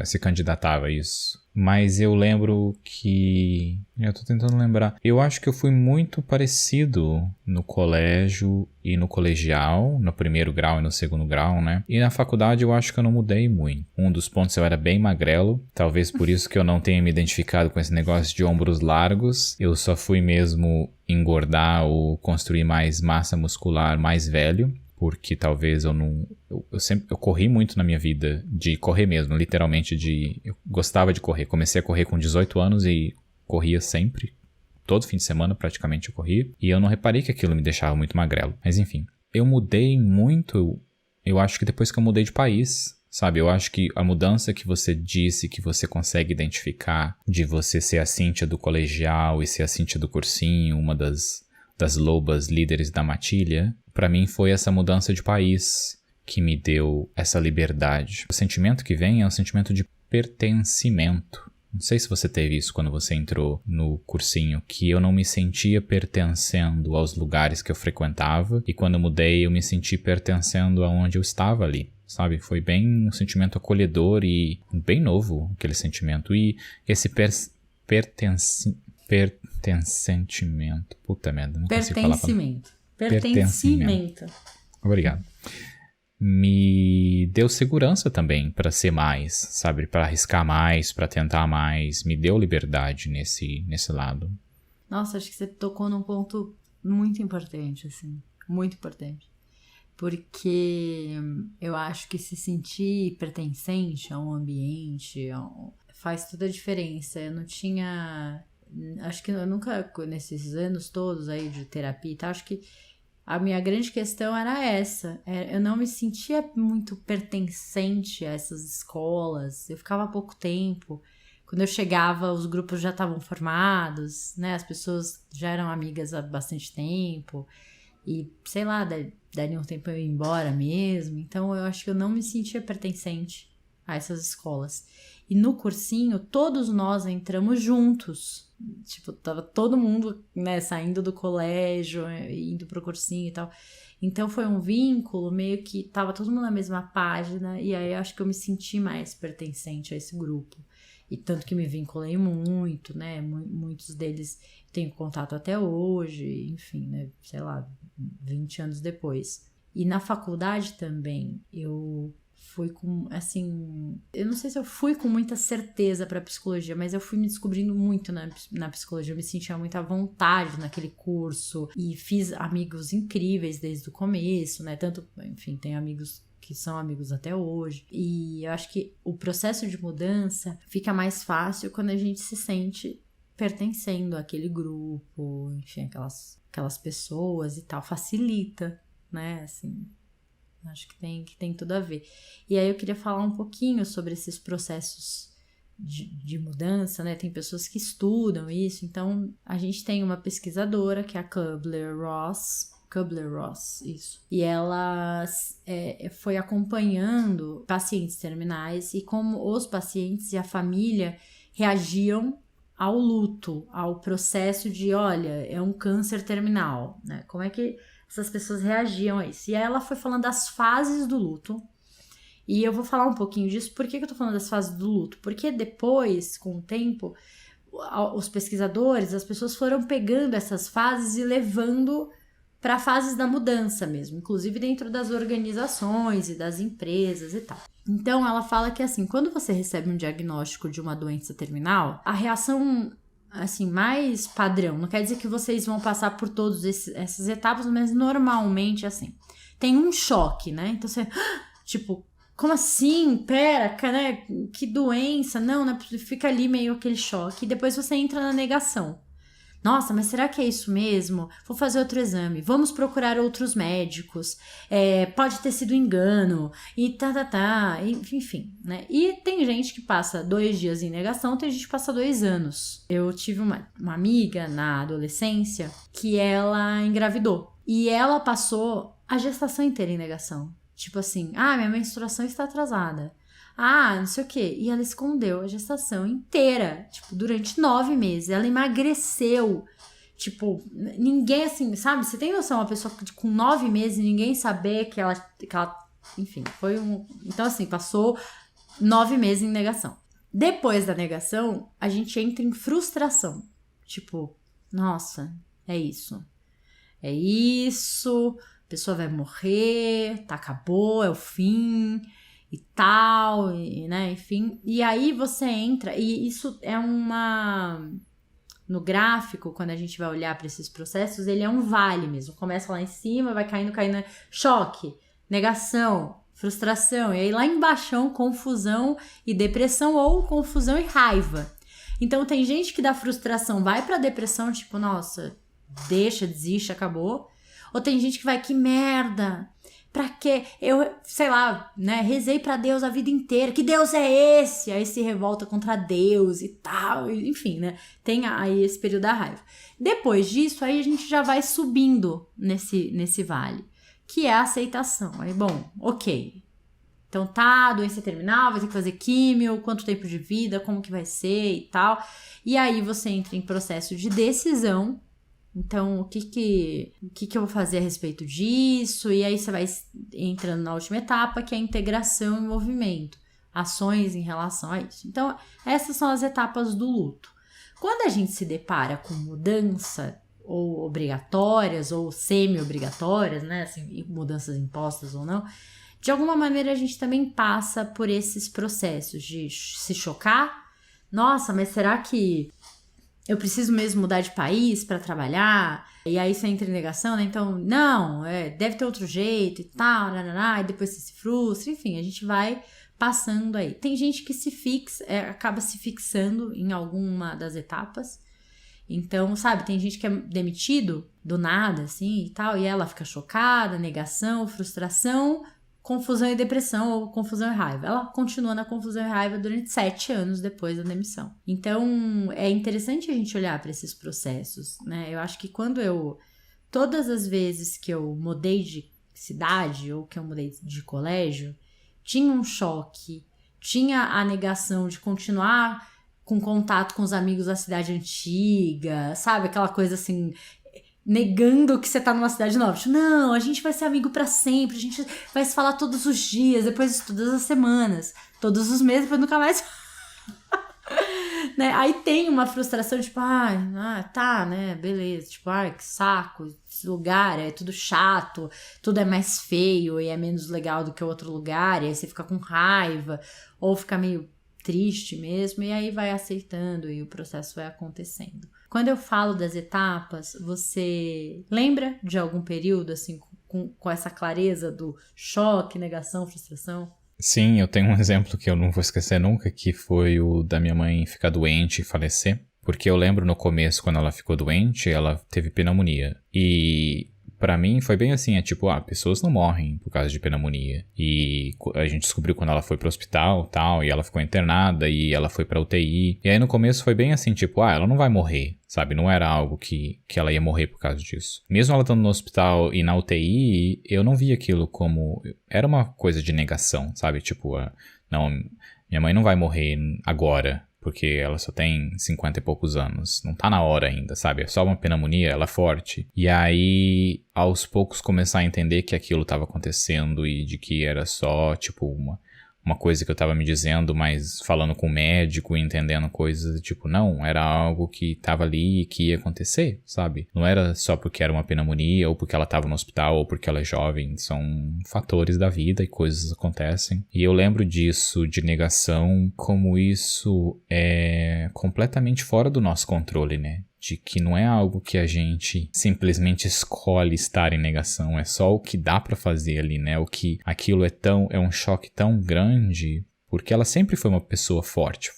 Se candidatava a isso. Mas eu lembro que... Eu tô tentando lembrar. Eu acho que eu fui muito parecido no colégio e no colegial, no primeiro grau e no segundo grau, né? E na faculdade eu acho que eu não mudei muito. Um dos pontos eu era bem magrelo, talvez por isso que eu não tenha me identificado com esse negócio de ombros largos. Eu só fui mesmo engordar ou construir mais massa muscular mais velho. Porque talvez eu não... Eu corri muito na minha vida, de correr mesmo, literalmente eu gostava de correr. Comecei a correr com 18 anos e corria sempre. Todo fim de semana praticamente eu corria. E eu não reparei que aquilo me deixava muito magrelo. Mas enfim, eu mudei muito, eu acho que depois que eu mudei de país, sabe? Eu acho que a mudança que você disse que você consegue identificar de você ser a Cíntia do colegial e ser a Cíntia do cursinho, uma das lobas líderes da matilha, pra mim foi essa mudança de país que me deu essa liberdade. O sentimento que vem é um sentimento de pertencimento. Não sei se você teve isso quando você entrou no cursinho, que eu não me sentia pertencendo aos lugares que eu frequentava, e quando eu mudei eu me senti pertencendo aonde eu estava ali, sabe? Foi bem um sentimento acolhedor e bem novo aquele sentimento. E esse Pertencimento. Puta merda, não consigo falar. Pertencimento. Obrigado. Me deu segurança também pra ser mais, sabe? Pra arriscar mais, pra tentar mais. Me deu liberdade nesse lado. Nossa, acho que você tocou num ponto muito importante, assim. Muito importante. Porque eu acho que se sentir pertencente a um ambiente faz toda a diferença. Eu não tinha... Acho que eu nunca, nesses anos todos aí de terapia e tal, acho que a minha grande questão era essa. Eu não me sentia muito pertencente a essas escolas. Eu ficava há pouco tempo. Quando eu chegava, os grupos já estavam formados, né? As pessoas já eram amigas há bastante tempo. E, sei lá, daria um tempo eu ia embora mesmo. Então, eu acho que eu não me sentia pertencente a essas escolas. E no cursinho, todos nós entramos juntos. Tipo, tava todo mundo, né, saindo do colégio, indo pro cursinho e tal. Então, foi um vínculo meio que tava todo mundo na mesma página. E aí, eu acho que eu me senti mais pertencente a esse grupo. E tanto que me vinculei muito, né? Muitos deles tenho contato até hoje, enfim, né? Sei lá, 20 anos depois. E na faculdade também, eu fui com, assim... Eu não sei se eu fui com muita certeza pra psicologia, mas eu fui me descobrindo muito na psicologia. Eu me sentia muita vontade naquele curso. E fiz amigos incríveis desde o começo, né? Tanto, enfim, tenho amigos que são amigos até hoje. E eu acho que o processo de mudança fica mais fácil quando a gente se sente pertencendo àquele grupo, enfim, aquelas pessoas e tal. Facilita, né? Assim, acho que tem tudo a ver. E aí eu queria falar um pouquinho sobre esses processos de mudança, né? Tem pessoas que estudam isso. Então, a gente tem uma pesquisadora, que é a Kubler-Ross, isso. E ela foi acompanhando pacientes terminais e como os pacientes e a família reagiam ao luto, ao processo de, olha, é um câncer terminal, né? Como é que essas pessoas reagiam a isso? E aí ela foi falando das fases do luto. E eu vou falar um pouquinho disso. Por que eu tô falando das fases do luto? Porque depois, com o tempo, os pesquisadores, as pessoas foram pegando essas fases e levando para fases da mudança mesmo, inclusive dentro das organizações e das empresas e tal. Então, ela fala que, assim, quando você recebe um diagnóstico de uma doença terminal, a reação, assim, mais padrão, não quer dizer que vocês vão passar por todas essas etapas, mas normalmente, assim, tem um choque, né? Então, você, tipo, como assim? Pera, né? Que doença? Não, né? Fica ali meio aquele choque. E depois você entra na negação. Nossa, mas será que é isso mesmo? Vou fazer outro exame. Vamos procurar outros médicos. Pode ter sido engano. E enfim, né? E tem gente que passa 2 dias em negação, tem gente que passa 2 anos. Eu tive uma amiga na adolescência que ela engravidou. E ela passou a gestação inteira em negação. Tipo assim, minha menstruação está atrasada. Não sei o quê. E ela escondeu a gestação inteira, tipo, durante 9 meses. Ela emagreceu. Tipo, ninguém assim, sabe? Você tem noção, uma pessoa com 9 meses e ninguém saber que ela... Enfim, foi um... Então, assim, passou 9 meses em negação. Depois da negação, a gente entra em frustração. Tipo, nossa, é isso. É isso, a pessoa vai morrer, acabou, é o fim... e tal, né, enfim. E aí você entra, e isso é no gráfico, quando a gente vai olhar para esses processos, ele é um vale mesmo. Começa lá em cima, vai caindo, choque, negação, frustração. E aí lá embaixo, confusão e depressão, ou confusão e raiva. Então tem gente que da frustração vai pra depressão, tipo, nossa, deixa, desiste, acabou. Ou tem gente que vai, que merda... Pra quê? Eu, sei lá, né, rezei pra Deus a vida inteira. Que Deus é esse? Aí se revolta contra Deus e tal. Enfim, né? Tem aí esse período da raiva. Depois disso, aí a gente já vai subindo nesse vale. Que é a aceitação. Aí, bom, ok. Então doença terminal, vai ter que fazer químio, quanto tempo de vida, como que vai ser e tal. E aí você entra em processo de decisão. Então, o que eu vou fazer a respeito disso? E aí você vai entrando na última etapa, que é a integração e movimento. Ações em relação a isso. Então, essas são as etapas do luto. Quando a gente se depara com mudança, ou obrigatórias, ou semi-obrigatórias, né, assim, mudanças impostas ou não, de alguma maneira a gente também passa por esses processos de se chocar. Nossa, mas será que eu preciso mesmo mudar de país para trabalhar? E aí você entra em negação, né? Então, não, deve ter outro jeito e tal, e depois você se frustra, enfim, a gente vai passando aí. Tem gente que acaba se fixando em alguma das etapas. Então, sabe, tem gente que é demitido do nada, assim, e tal, e ela fica chocada, negação, frustração, confusão e depressão, ou confusão e raiva. Ela continua na confusão e raiva durante 7 anos depois da demissão. Então, é interessante a gente olhar para esses processos, né? Eu acho que todas as vezes que eu mudei de cidade, ou que eu mudei de colégio, tinha um choque, tinha a negação de continuar com contato com os amigos da cidade antiga, sabe? Aquela coisa assim, negando que você tá numa cidade nova. Tipo, não, a gente vai ser amigo pra sempre, a gente vai se falar todos os dias, depois de todas as semanas, todos os meses, depois nunca mais... né? Aí tem uma frustração, tipo, tá, né, beleza, tipo, que saco, esse lugar é tudo chato, tudo é mais feio e é menos legal do que o outro lugar, e aí você fica com raiva, ou fica meio triste mesmo, e aí vai aceitando e o processo vai acontecendo. Quando eu falo das etapas, você lembra de algum período, assim, com essa clareza do choque, negação, frustração? Sim, eu tenho um exemplo que eu não vou esquecer nunca, que foi o da minha mãe ficar doente e falecer. Porque eu lembro no começo, quando ela ficou doente, ela teve pneumonia. E pra mim foi bem assim, pessoas não morrem por causa de pneumonia. E a gente descobriu quando ela foi pro hospital e tal, e ela ficou internada, e ela foi pra UTI. E aí no começo foi bem assim, ela não vai morrer, sabe? Não era algo que ela ia morrer por causa disso. Mesmo ela estando no hospital e na UTI, eu não vi aquilo como... Era uma coisa de negação, sabe? Não, minha mãe não vai morrer agora, porque ela só tem 50 e poucos anos. Não tá na hora ainda, sabe? É só uma pneumonia, ela é forte. E aí, aos poucos, começar a entender que aquilo tava acontecendo e de que era só, uma coisa que eu tava me dizendo, mas falando com o médico e entendendo coisas, não, era algo que tava ali e que ia acontecer, sabe? Não era só porque era uma pneumonia, ou porque ela tava no hospital, ou porque ela é jovem, são fatores da vida e coisas acontecem. E eu lembro disso, de negação, como isso é completamente fora do nosso controle, né? De que não é algo que a gente simplesmente escolhe estar em negação, é só o que dá pra fazer ali, né? O que aquilo é um choque tão grande, porque ela sempre foi uma pessoa forte.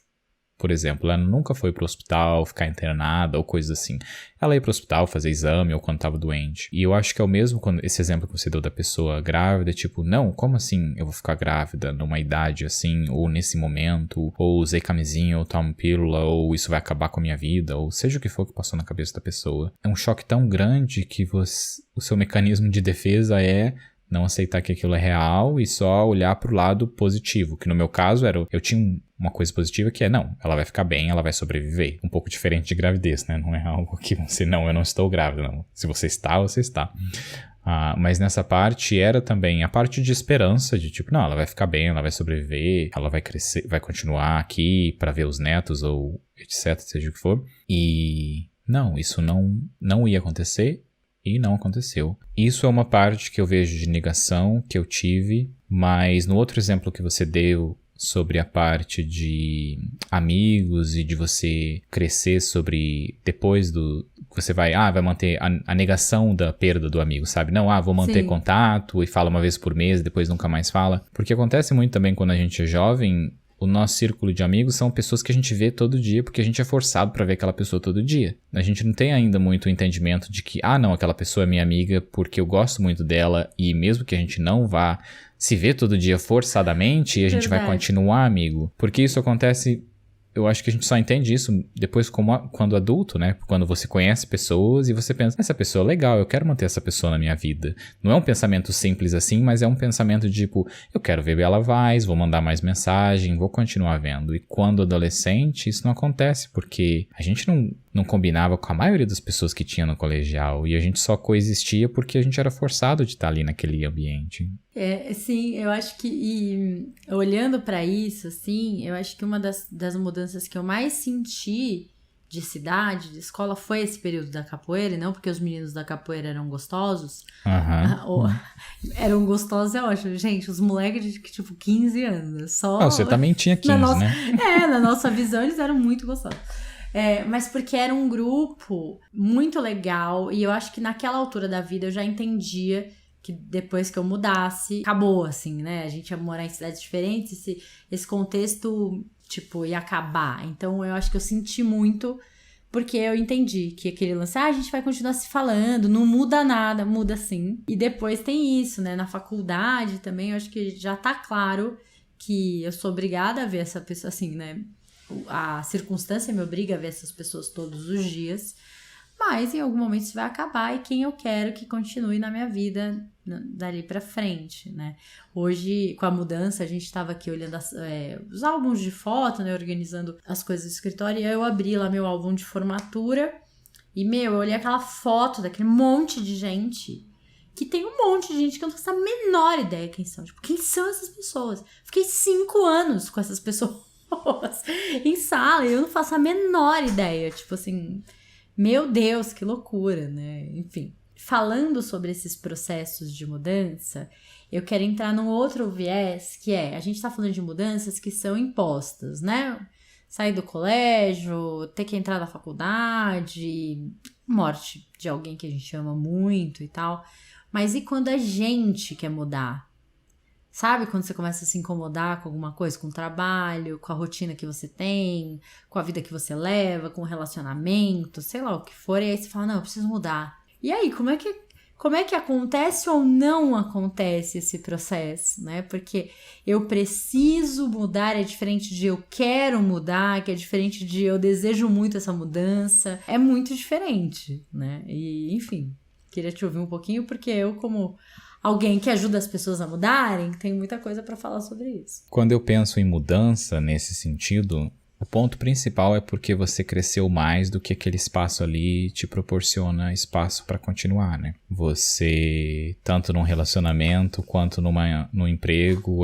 Por exemplo, ela nunca foi pro hospital ficar internada ou coisas assim. Ela ia pro hospital fazer exame ou quando tava doente. E eu acho que é o mesmo quando esse exemplo que você deu da pessoa grávida, não, como assim eu vou ficar grávida numa idade assim, ou nesse momento, ou usei camisinha, ou tomo pílula, ou isso vai acabar com a minha vida, ou seja o que for que passou na cabeça da pessoa. É um choque tão grande que o seu mecanismo de defesa é não aceitar que aquilo é real e só olhar pro lado positivo, que no meu caso eu tinha uma coisa positiva que não, ela vai ficar bem, ela vai sobreviver. Um pouco diferente de gravidez, né? Não é algo que você, não, eu não estou grávida, não. Se você está, você está. Mas nessa parte era também a parte de esperança, de não, ela vai ficar bem, ela vai sobreviver, ela vai crescer, vai continuar aqui pra ver os netos ou etc, seja o que for. E não, isso não ia acontecer. E não aconteceu. Isso é uma parte que eu vejo de negação que eu tive, mas no outro exemplo que você deu sobre a parte de amigos e de você crescer sobre depois do... Você vai manter a negação da perda do amigo, sabe? Não, vou manter contato e fala uma vez por mês, depois nunca mais fala. Porque acontece muito também quando a gente é jovem... O nosso círculo de amigos são pessoas que a gente vê todo dia porque a gente é forçado pra ver aquela pessoa todo dia. A gente não tem ainda muito o entendimento de que, não, aquela pessoa é minha amiga porque eu gosto muito dela e mesmo que a gente não vá se ver todo dia forçadamente, a gente vai continuar amigo. Porque isso acontece... Eu acho que a gente só entende isso depois quando adulto, né? Quando você conhece pessoas e você pensa, essa pessoa é legal, eu quero manter essa pessoa na minha vida. Não é um pensamento simples assim, mas é um pensamento de eu quero ver ela mais, vou mandar mais mensagem, vou continuar vendo. E quando adolescente, isso não acontece, porque a gente não combinava com a maioria das pessoas que tinha no colegial e a gente só coexistia porque a gente era forçado de estar ali naquele ambiente. Sim, eu acho que, olhando pra isso, assim, eu acho que uma das mudanças que eu mais senti de cidade, de escola, foi esse período da capoeira, e não porque os meninos da capoeira eram gostosos. Ou, eram gostosos, é ótimo. Gente, os moleques de tipo 15 anos. Só você também tinha 15, né? Na nossa visão, eles eram muito gostosos. Mas porque era um grupo muito legal, e eu acho que naquela altura da vida eu já entendia que depois que eu mudasse, acabou, assim, né? A gente ia morar em cidades diferentes, esse contexto, tipo, ia acabar. Então, eu acho que eu senti muito, porque eu entendi que aquele lance, a gente vai continuar se falando, não muda nada, muda sim. E depois tem isso, né? Na faculdade também, eu acho que já tá claro que eu sou obrigada a ver essa pessoa, assim, né? A circunstância me obriga a ver essas pessoas todos os dias. Mas em algum momento isso vai acabar, e quem eu quero que continue na minha vida dali pra frente, né? Hoje, com a mudança, a gente estava aqui olhando os álbuns de foto, né? Organizando as coisas do escritório, e aí eu abri lá meu álbum de formatura e, eu olhei aquela foto daquele monte de gente, que tem um monte de gente que eu não faço a menor ideia quem são. Tipo, quem são essas pessoas? Fiquei 5 anos com essas pessoas em sala e eu não faço a menor ideia, tipo assim... Meu Deus, que loucura, né? Enfim, falando sobre esses processos de mudança, eu quero entrar num outro viés, que a gente tá falando de mudanças que são impostas, né? Sair do colégio, ter que entrar na faculdade, morte de alguém que a gente ama muito e tal. Mas e quando a gente quer mudar? Sabe quando você começa a se incomodar com alguma coisa, com o trabalho, com a rotina que você tem, com a vida que você leva, com o relacionamento, sei lá o que for, e aí você fala, não, eu preciso mudar. E aí, como é que acontece ou não acontece esse processo, né? Porque eu preciso mudar é diferente de eu quero mudar, que é diferente de eu desejo muito essa mudança. É muito diferente, né? E, enfim, queria te ouvir um pouquinho, porque eu, como... alguém que ajuda as pessoas a mudarem, tem muita coisa para falar sobre isso. Quando eu penso em mudança nesse sentido, o ponto principal é porque você cresceu mais do que aquele espaço ali te proporciona espaço para continuar, né? Você, tanto num relacionamento quanto no emprego,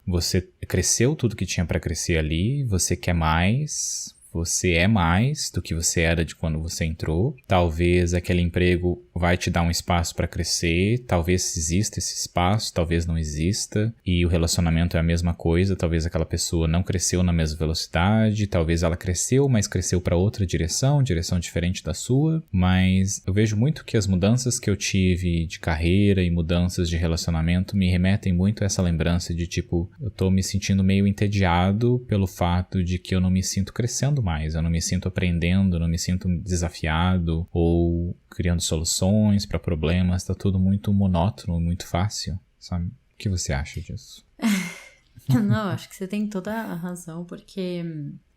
você cresceu tudo que tinha para crescer ali, você quer mais... Você é mais do que você era de quando você entrou. Talvez aquele emprego vai te dar um espaço para crescer. Talvez exista esse espaço, talvez não exista. E o relacionamento é a mesma coisa. Talvez aquela pessoa não cresceu na mesma velocidade. Talvez ela cresceu, mas cresceu para outra direção diferente da sua. Mas eu vejo muito que as mudanças que eu tive de carreira e mudanças de relacionamento me remetem muito a essa lembrança de tipo, eu tô me sentindo meio entediado pelo fato de que eu não me sinto crescendo mais, eu não me sinto aprendendo, não me sinto desafiado ou criando soluções para problemas, tá tudo muito monótono, muito fácil, sabe? O que você acha disso? Não, acho que você tem toda a razão, porque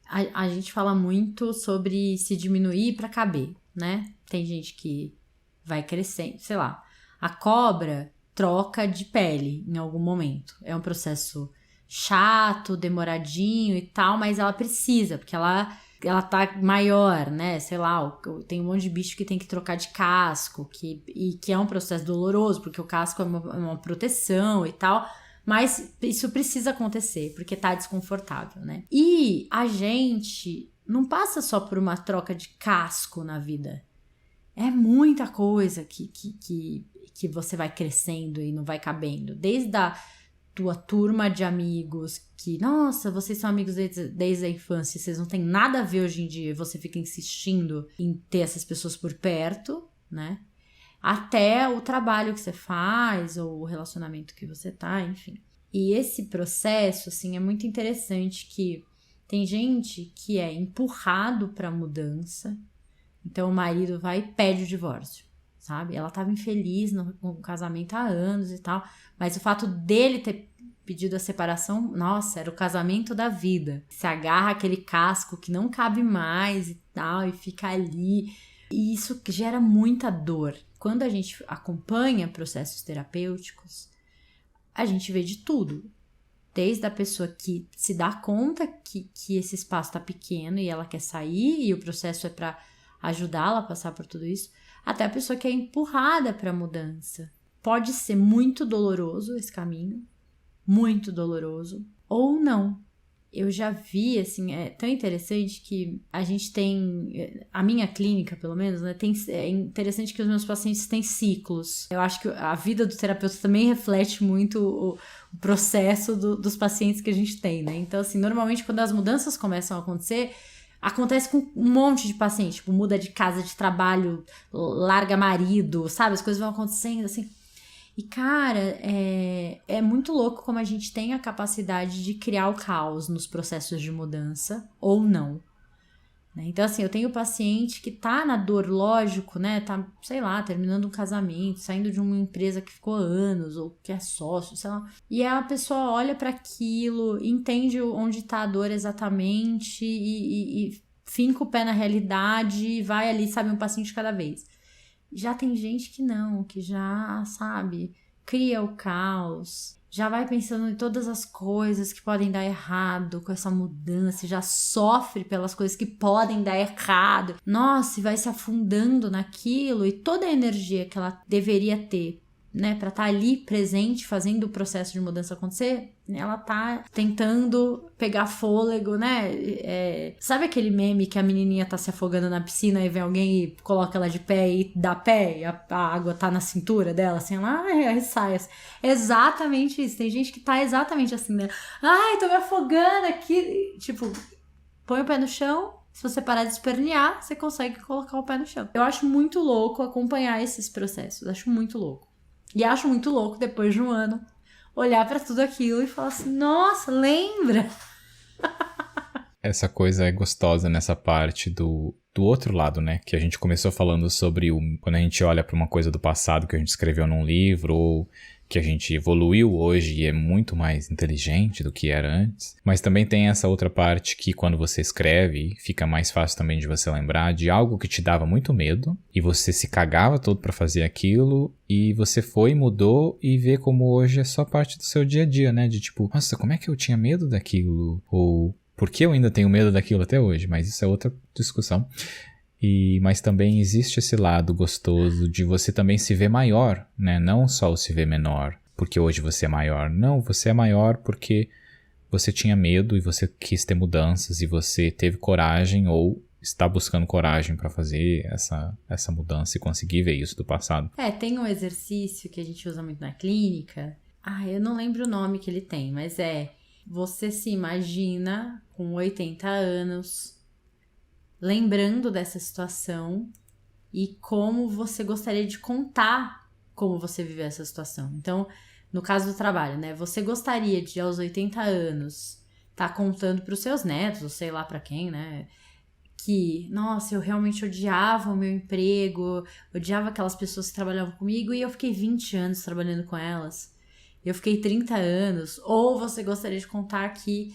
a gente fala muito sobre se diminuir para caber, né? Tem gente que vai crescendo, sei lá, a cobra troca de pele em algum momento, é um processo chato, demoradinho e tal, mas ela precisa, porque ela tá maior, né? Sei lá, tem um monte de bicho que tem que trocar de casco, que é um processo doloroso, porque o casco é uma proteção e tal, mas isso precisa acontecer, porque tá desconfortável, né? E a gente não passa só por uma troca de casco na vida. É muita coisa que você vai crescendo e não vai cabendo, desde a tua turma de amigos que, nossa, vocês são amigos desde a infância, vocês não têm nada a ver hoje em dia, e você fica insistindo em ter essas pessoas por perto, né? Até o trabalho que você faz, ou o relacionamento que você tá, enfim. E esse processo, assim, é muito interessante, que tem gente que é empurrado pra mudança, então o marido vai e pede o divórcio, sabe? Ela tava infeliz no casamento há anos e tal, mas o fato dele ter pedido a separação, nossa, era o casamento da vida. Se agarra aquele casco que não cabe mais e tal, e fica ali. E isso gera muita dor. Quando a gente acompanha processos terapêuticos, a gente vê de tudo. Desde a pessoa que se dá conta que esse espaço tá pequeno e ela quer sair, e o processo é para ajudá-la a passar por tudo isso, até a pessoa que é empurrada para a mudança. Pode ser muito doloroso esse caminho, muito doloroso, ou não. eu já vi, assim, é tão interessante que a gente tem, a minha clínica, pelo menos, né, é interessante que os meus pacientes têm ciclos. Eu acho que a vida do terapeuta também reflete muito o processo dos pacientes que a gente tem, né? Então, assim, normalmente quando as mudanças começam a acontecer, acontece com um monte de paciente, tipo, muda de casa, de trabalho, larga marido, sabe? As coisas vão acontecendo, assim. E, cara, é muito louco como a gente tem a capacidade de criar o caos nos processos de mudança, ou não. Né? Então, assim, eu tenho paciente que tá na dor, lógico, né? Tá, sei lá, terminando um casamento, saindo de uma empresa que ficou anos, ou que é sócio, sei lá. E a pessoa olha para aquilo, entende onde tá a dor exatamente e finca o pé na realidade e vai ali, sabe, um passinho de cada vez. Já tem gente que não, que já, sabe, cria o caos, já vai pensando em todas as coisas que podem dar errado com essa mudança, já sofre pelas coisas que podem dar errado. Nossa, e vai se afundando naquilo e toda a energia que ela deveria ter, né, pra estar ali presente, fazendo o processo de mudança acontecer, ela tá tentando pegar fôlego, né? Sabe aquele meme que a menininha tá se afogando na piscina e vem alguém e coloca ela de pé e dá pé e a água tá na cintura dela, assim, ela sai assim. Exatamente isso. Tem gente que tá exatamente assim, né? Ai, tô me afogando aqui. Tipo, põe o pé no chão. Se você parar de espernear, você consegue colocar o pé no chão. Eu acho muito louco acompanhar esses processos. Acho muito louco. E acho muito louco, depois de um ano, olhar pra tudo aquilo e falar assim, nossa, lembra? Essa coisa é gostosa nessa parte do outro lado, né? Que a gente começou falando sobre quando a gente olha pra uma coisa do passado que a gente escreveu num livro, ou que a gente evoluiu hoje e é muito mais inteligente do que era antes. Mas também tem essa outra parte que quando você escreve, fica mais fácil também de você lembrar de algo que te dava muito medo e você se cagava todo pra fazer aquilo e você foi, mudou e vê como hoje é só parte do seu dia a dia, né? De tipo, nossa, como é que eu tinha medo daquilo? Ou por que eu ainda tenho medo daquilo até hoje? Mas isso é outra discussão. Mas também existe esse lado gostoso de você também se ver maior, né? Não só o se ver menor, porque hoje você é maior. Não, você é maior porque você tinha medo e você quis ter mudanças e você teve coragem ou está buscando coragem para fazer essa mudança e conseguir ver isso do passado. Tem um exercício que a gente usa muito na clínica. Eu não lembro o nome que ele tem, mas você se imagina com 80 anos... lembrando dessa situação e como você gostaria de contar como você viveu essa situação. Então, no caso do trabalho, né? Você gostaria de, aos 80 anos, estar contando para os seus netos, ou sei lá para quem, né? Que, nossa, eu realmente odiava o meu emprego, odiava aquelas pessoas que trabalhavam comigo e eu fiquei 20 anos trabalhando com elas. Eu fiquei 30 anos. Ou você gostaria de contar que,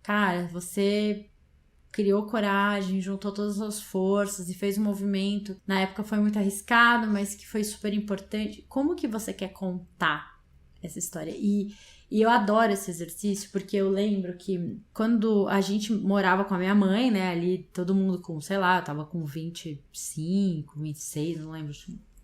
cara, você... criou coragem, juntou todas as forças e fez um movimento. Na época foi muito arriscado, mas que foi super importante. Como que você quer contar essa história? E eu adoro esse exercício, porque eu lembro que quando a gente morava com a minha mãe, né, ali todo mundo com, sei lá, eu tava com 25, 26, não lembro,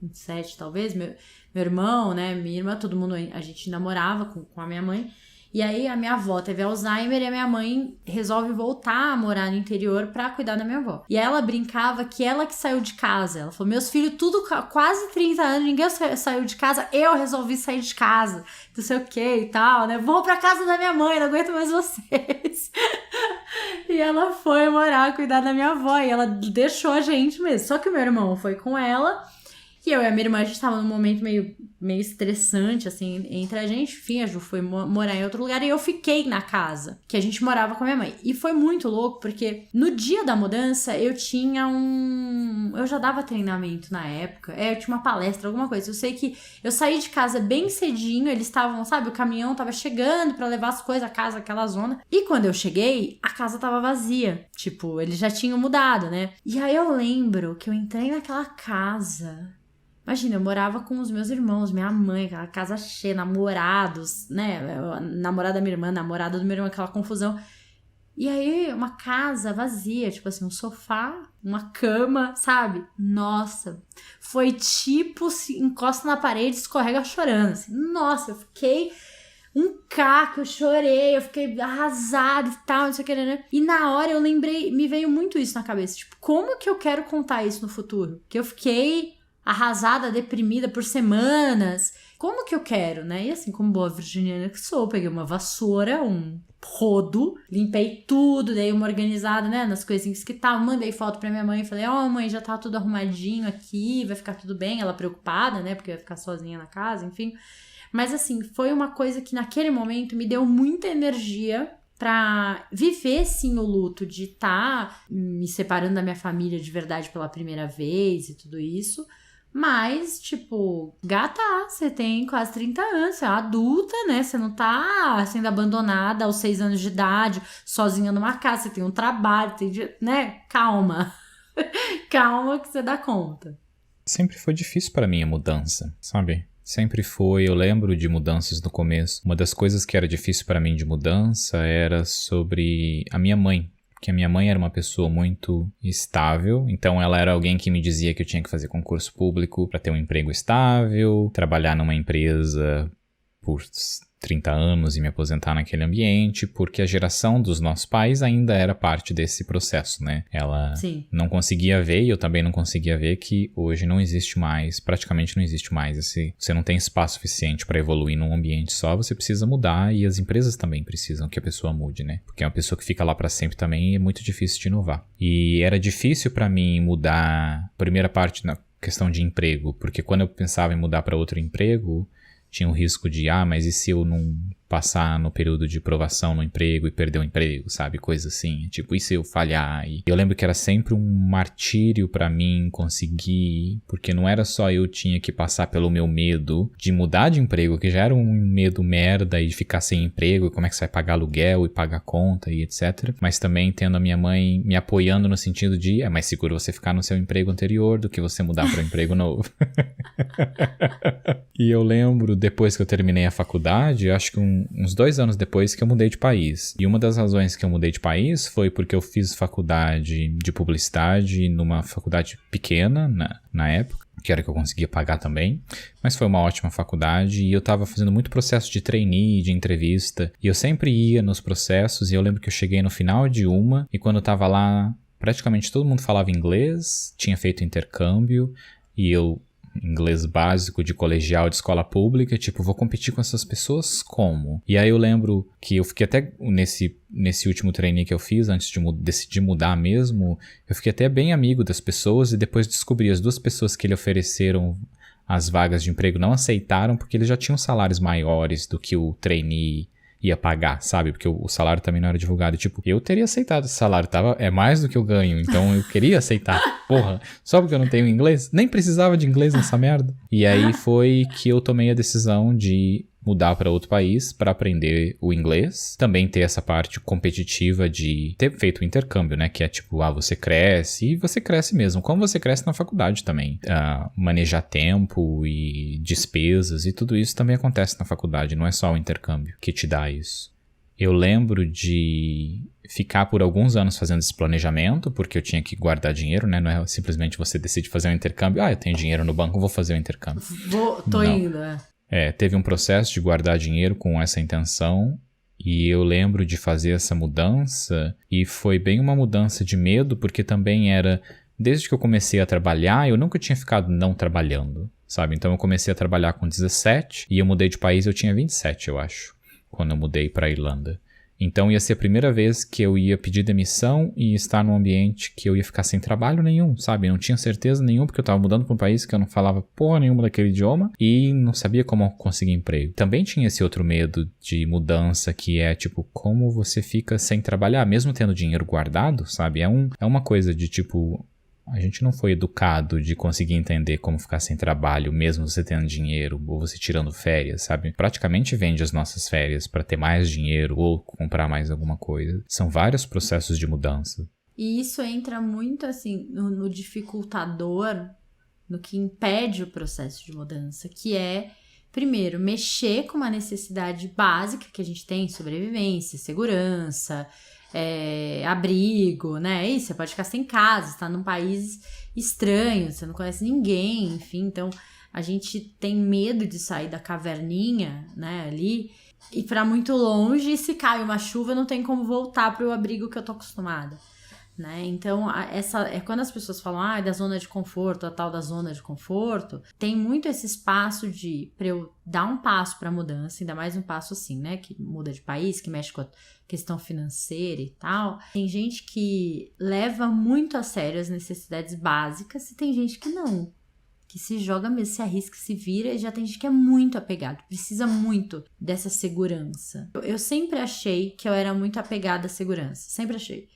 27 talvez, meu irmão, né, minha irmã, todo mundo, a gente namorava com a minha mãe. E aí a minha avó teve Alzheimer e a minha mãe resolve voltar a morar no interior pra cuidar da minha avó. E ela brincava que ela que saiu de casa. Ela falou, meus filhos tudo quase 30 anos, ninguém saiu de casa, eu resolvi sair de casa, não sei o que e tal, né? Vou pra casa da minha mãe, não aguento mais vocês. E ela foi morar, cuidar da minha avó e ela deixou a gente mesmo. Só que o meu irmão foi com ela. E eu e a minha irmã, a gente tava num momento meio estressante, assim, entre a gente. Enfim, a Ju foi morar em outro lugar e eu fiquei na casa que a gente morava com a minha mãe. E foi muito louco, porque no dia da mudança, eu tinha eu já dava treinamento na época. Eu tinha uma palestra, alguma coisa. Eu sei que eu saí de casa bem cedinho, eles estavam, sabe, o caminhão tava chegando pra levar as coisas, a casa, aquela zona. E quando eu cheguei, a casa tava vazia. Tipo, eles já tinham mudado, né? E aí eu lembro que eu entrei naquela casa... Imagina, eu morava com os meus irmãos, minha mãe, aquela casa cheia, namorados, né? Namorada da minha irmã, namorada do meu irmão, aquela confusão. E aí, uma casa vazia, tipo assim, um sofá, uma cama, sabe? Nossa, foi tipo, se encosta na parede, escorrega chorando, assim. Nossa, eu fiquei um caco, eu chorei, eu fiquei arrasada e tal, não sei o que, né? E na hora eu lembrei, me veio muito isso na cabeça, tipo, como que eu quero contar isso no futuro? Que eu fiquei arrasada, deprimida por semanas, como que eu quero, né? E assim, como boa virginiana que sou, peguei uma vassoura, um rodo, limpei tudo, dei uma organizada, né, nas coisinhas que estavam, mandei foto pra minha mãe, falei, mãe, já tá tudo arrumadinho aqui, vai ficar tudo bem, ela preocupada, né, porque eu ia ficar sozinha na casa, enfim. Mas assim, foi uma coisa que naquele momento me deu muita energia pra viver, sim, o luto de estar me separando da minha família de verdade pela primeira vez e tudo isso. Mas, tipo, gata, você tem quase 30 anos, você é adulta, né? Você não tá sendo abandonada aos 6 anos de idade, sozinha numa casa, você tem um trabalho, né? Calma. Calma que você dá conta. Sempre foi difícil pra mim a mudança, sabe? Sempre foi, eu lembro de mudanças no começo. Uma das coisas que era difícil pra mim de mudança era sobre a minha mãe. Porque a minha mãe era uma pessoa muito estável, então ela era alguém que me dizia que eu tinha que fazer concurso público para ter um emprego estável, trabalhar numa empresa por 30 anos e me aposentar naquele ambiente, porque a geração dos nossos pais ainda era parte desse processo, né? Ela Sim. não conseguia ver, e eu também não conseguia ver, que hoje não existe mais, praticamente não existe mais você não tem espaço suficiente para evoluir num ambiente só, você precisa mudar, e as empresas também precisam que a pessoa mude, né? Porque é uma pessoa que fica lá para sempre também é muito difícil de inovar. E era difícil para mim mudar a primeira parte na questão de emprego, porque quando eu pensava em mudar para outro emprego, tinha o risco de, mas e se eu não passar no período de provação no emprego e perder o emprego, sabe? Coisa assim. Tipo, e se eu falhar? E eu lembro que era sempre um martírio pra mim conseguir, porque não era só eu tinha que passar pelo meu medo de mudar de emprego, que já era um medo merda e de ficar sem emprego, e como é que você vai pagar aluguel e pagar conta e etc. Mas também tendo a minha mãe me apoiando no sentido de, é mais seguro você ficar no seu emprego anterior do que você mudar para um emprego novo. E eu lembro, depois que eu terminei a faculdade, acho que uns 2 anos depois que eu mudei de país. E uma das razões que eu mudei de país foi porque eu fiz faculdade de publicidade numa faculdade pequena na época, que era que eu conseguia pagar também, mas foi uma ótima faculdade e eu tava fazendo muito processo de trainee, de entrevista, e eu sempre ia nos processos, e eu lembro que eu cheguei no final de uma, e quando eu tava lá, praticamente todo mundo falava inglês, tinha feito intercâmbio, e eu inglês básico de colegial de escola pública, tipo, vou competir com essas pessoas como? E aí eu lembro que eu fiquei até nesse último trainee que eu fiz, antes de decidir mudar mesmo, eu fiquei até bem amigo das pessoas e depois descobri as 2 pessoas que lhe ofereceram as vagas de emprego não aceitaram porque eles já tinham salários maiores do que o trainee ia pagar, sabe? Porque o salário também não era divulgado. Tipo, eu teria aceitado esse salário, é mais do que eu ganho, então eu queria aceitar. Porra, só porque eu não tenho inglês? Nem precisava de inglês nessa merda. E aí foi que eu tomei a decisão de mudar para outro país para aprender o inglês. Também ter essa parte competitiva de ter feito o intercâmbio, né? Que é tipo, você cresce, e você cresce mesmo. Como você cresce na faculdade também. Manejar tempo e despesas e tudo isso também acontece na faculdade. Não é só o intercâmbio que te dá isso. Eu lembro de ficar por alguns anos fazendo esse planejamento, porque eu tinha que guardar dinheiro, né? Não é simplesmente você decide fazer um intercâmbio. Eu tenho dinheiro no banco, vou fazer um intercâmbio. Tô indo, Teve um processo de guardar dinheiro com essa intenção, e eu lembro de fazer essa mudança, e foi bem uma mudança de medo, porque também era, desde que eu comecei a trabalhar, eu nunca tinha ficado não trabalhando, sabe? Então eu comecei a trabalhar com 17, e eu mudei de país, eu tinha 27, eu acho, quando eu mudei para a Irlanda. Então ia ser a primeira vez que eu ia pedir demissão e estar num ambiente que eu ia ficar sem trabalho nenhum, sabe? Eu não tinha certeza nenhuma porque eu tava mudando para um país que eu não falava porra nenhuma daquele idioma e não sabia como conseguir emprego. Também tinha esse outro medo de mudança que é tipo, como você fica sem trabalhar, mesmo tendo dinheiro guardado, sabe? É uma coisa de tipo... A gente não foi educado de conseguir entender como ficar sem trabalho, mesmo você tendo dinheiro, ou você tirando férias, sabe? Praticamente vende as nossas férias para ter mais dinheiro ou comprar mais alguma coisa. São vários processos de mudança. E isso entra muito, assim, no dificultador, no que impede o processo de mudança, que é, primeiro, mexer com uma necessidade básica que a gente tem, sobrevivência, segurança... abrigo, né? E você pode ficar sem casa, está num país estranho, você não conhece ninguém, enfim, então a gente tem medo de sair da caverninha, né, ali, ir pra muito longe, e se cai uma chuva, não tem como voltar pro abrigo que eu tô acostumada, né? Então, quando as pessoas falam da zona de conforto, a tal da zona de conforto, tem muito esse espaço pra eu dar um passo pra mudança, ainda mais um passo assim, né? Que muda de país, que mexe com a questão financeira e tal. Tem gente que leva muito a sério as necessidades básicas e tem gente que não. Que se joga mesmo, se arrisca, se vira, e já tem gente que é muito apegado, precisa muito dessa segurança. Eu sempre achei que eu era muito apegada à segurança, sempre achei.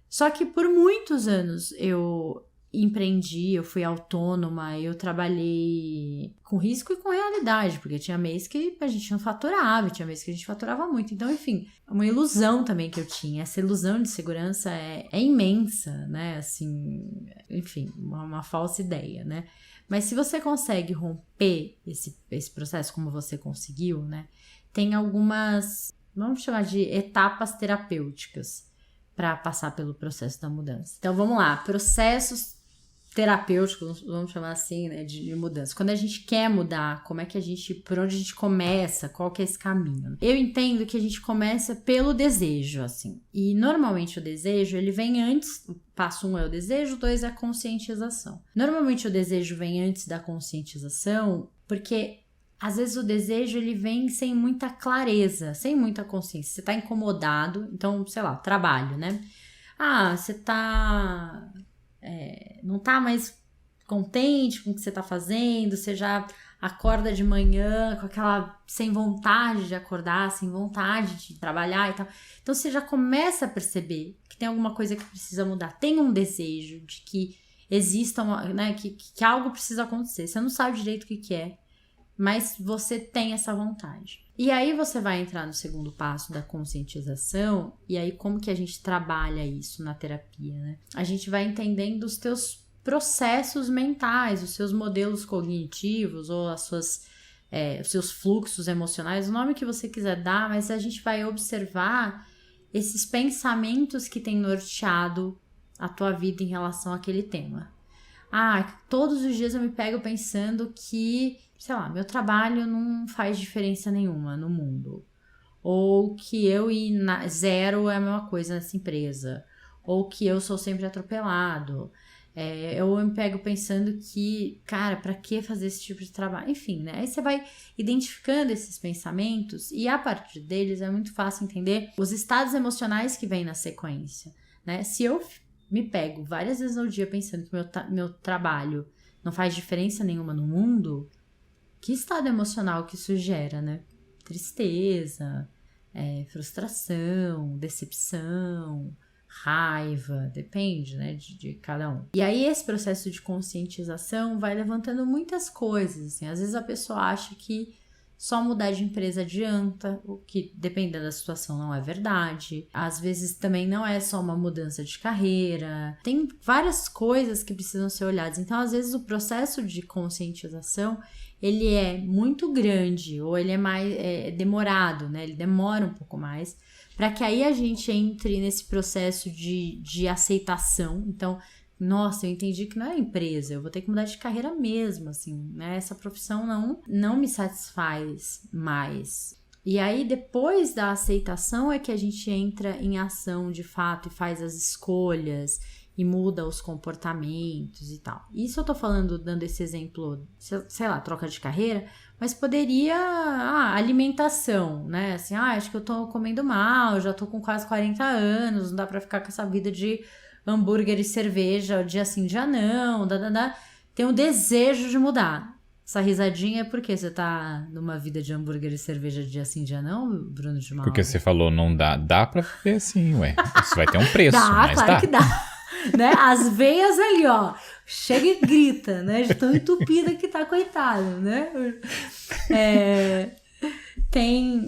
Só que por muitos anos eu empreendi, eu fui autônoma, eu trabalhei com risco e com realidade, porque tinha mês que a gente não faturava, tinha mês que a gente faturava muito. Então, enfim, uma ilusão também que eu tinha. Essa ilusão de segurança é imensa, né? Assim, enfim, uma falsa ideia, né? Mas se você consegue romper esse processo como você conseguiu, né? Tem algumas, vamos chamar de etapas terapêuticas para passar pelo processo da mudança. Então, vamos lá. Processos terapêuticos, vamos chamar assim, né, de mudança. Quando a gente quer mudar, como é que por onde a gente começa, qual que é esse caminho? Eu entendo que a gente começa pelo desejo, assim. E normalmente o desejo, ele vem antes, o passo 1 é o desejo, 2 é a conscientização. Normalmente o desejo vem antes da conscientização, porque às vezes o desejo, ele vem sem muita clareza, sem muita consciência. Você tá incomodado, então, sei lá, trabalho, né? Você tá... não tá mais contente com o que você tá fazendo, você já acorda de manhã com aquela sem vontade de acordar, sem vontade de trabalhar e tal. Então você já começa a perceber que tem alguma coisa que precisa mudar, tem um desejo de que exista né, que algo precisa acontecer. Você não sabe direito o que é, mas você tem essa vontade. E aí você vai entrar no segundo passo da conscientização, e aí como que a gente trabalha isso na terapia, né? A gente vai entendendo os teus processos mentais, os seus modelos cognitivos, ou os seus fluxos emocionais, o nome que você quiser dar, mas a gente vai observar esses pensamentos que têm norteado a tua vida em relação àquele tema. Todos os dias eu me pego pensando que, sei lá, meu trabalho não faz diferença nenhuma no mundo. Ou que eu ir zero é a mesma coisa nessa empresa. Ou que eu sou sempre atropelado. Eu me pego pensando que, cara, pra que fazer esse tipo de trabalho? Enfim, né? Aí você vai identificando esses pensamentos e a partir deles é muito fácil entender os estados emocionais que vêm na sequência, né? Se eu me pego várias vezes ao dia pensando que meu trabalho não faz diferença nenhuma no mundo, que estado emocional que isso gera, né? Tristeza, frustração, decepção, raiva, depende, né, de cada um. E aí esse processo de conscientização vai levantando muitas coisas, assim. Às vezes a pessoa acha que só mudar de empresa adianta, o que, dependendo da situação, não é verdade. Às vezes também não é só uma mudança de carreira. Tem várias coisas que precisam ser olhadas. Então, às vezes, o processo de conscientização, ele é muito grande, ou ele é mais demorado, né? Ele demora um pouco mais, para que aí a gente entre nesse processo de aceitação. Então, nossa, eu entendi que não é empresa, eu vou ter que mudar de carreira mesmo, assim, né? Essa profissão não me satisfaz mais. E aí, depois da aceitação é que a gente entra em ação de fato e faz as escolhas e muda os comportamentos e tal. Isso eu tô falando, dando esse exemplo, sei lá, troca de carreira, mas poderia, alimentação, né? Assim, acho que eu tô comendo mal, já tô com quase 40 anos, não dá pra ficar com essa vida de hambúrguer e cerveja, dia sim, dia não, tem um desejo de mudar. Essa risadinha é porque você tá numa vida de hambúrguer e cerveja dia sim, dia não, Bruno de Mal? Porque você falou não dá pra viver assim, ué. Isso vai ter um preço, mas claro dá. Que dá. Né? As veias ali, ó, chega e grita, né? De tão entupida que tá, coitado, né?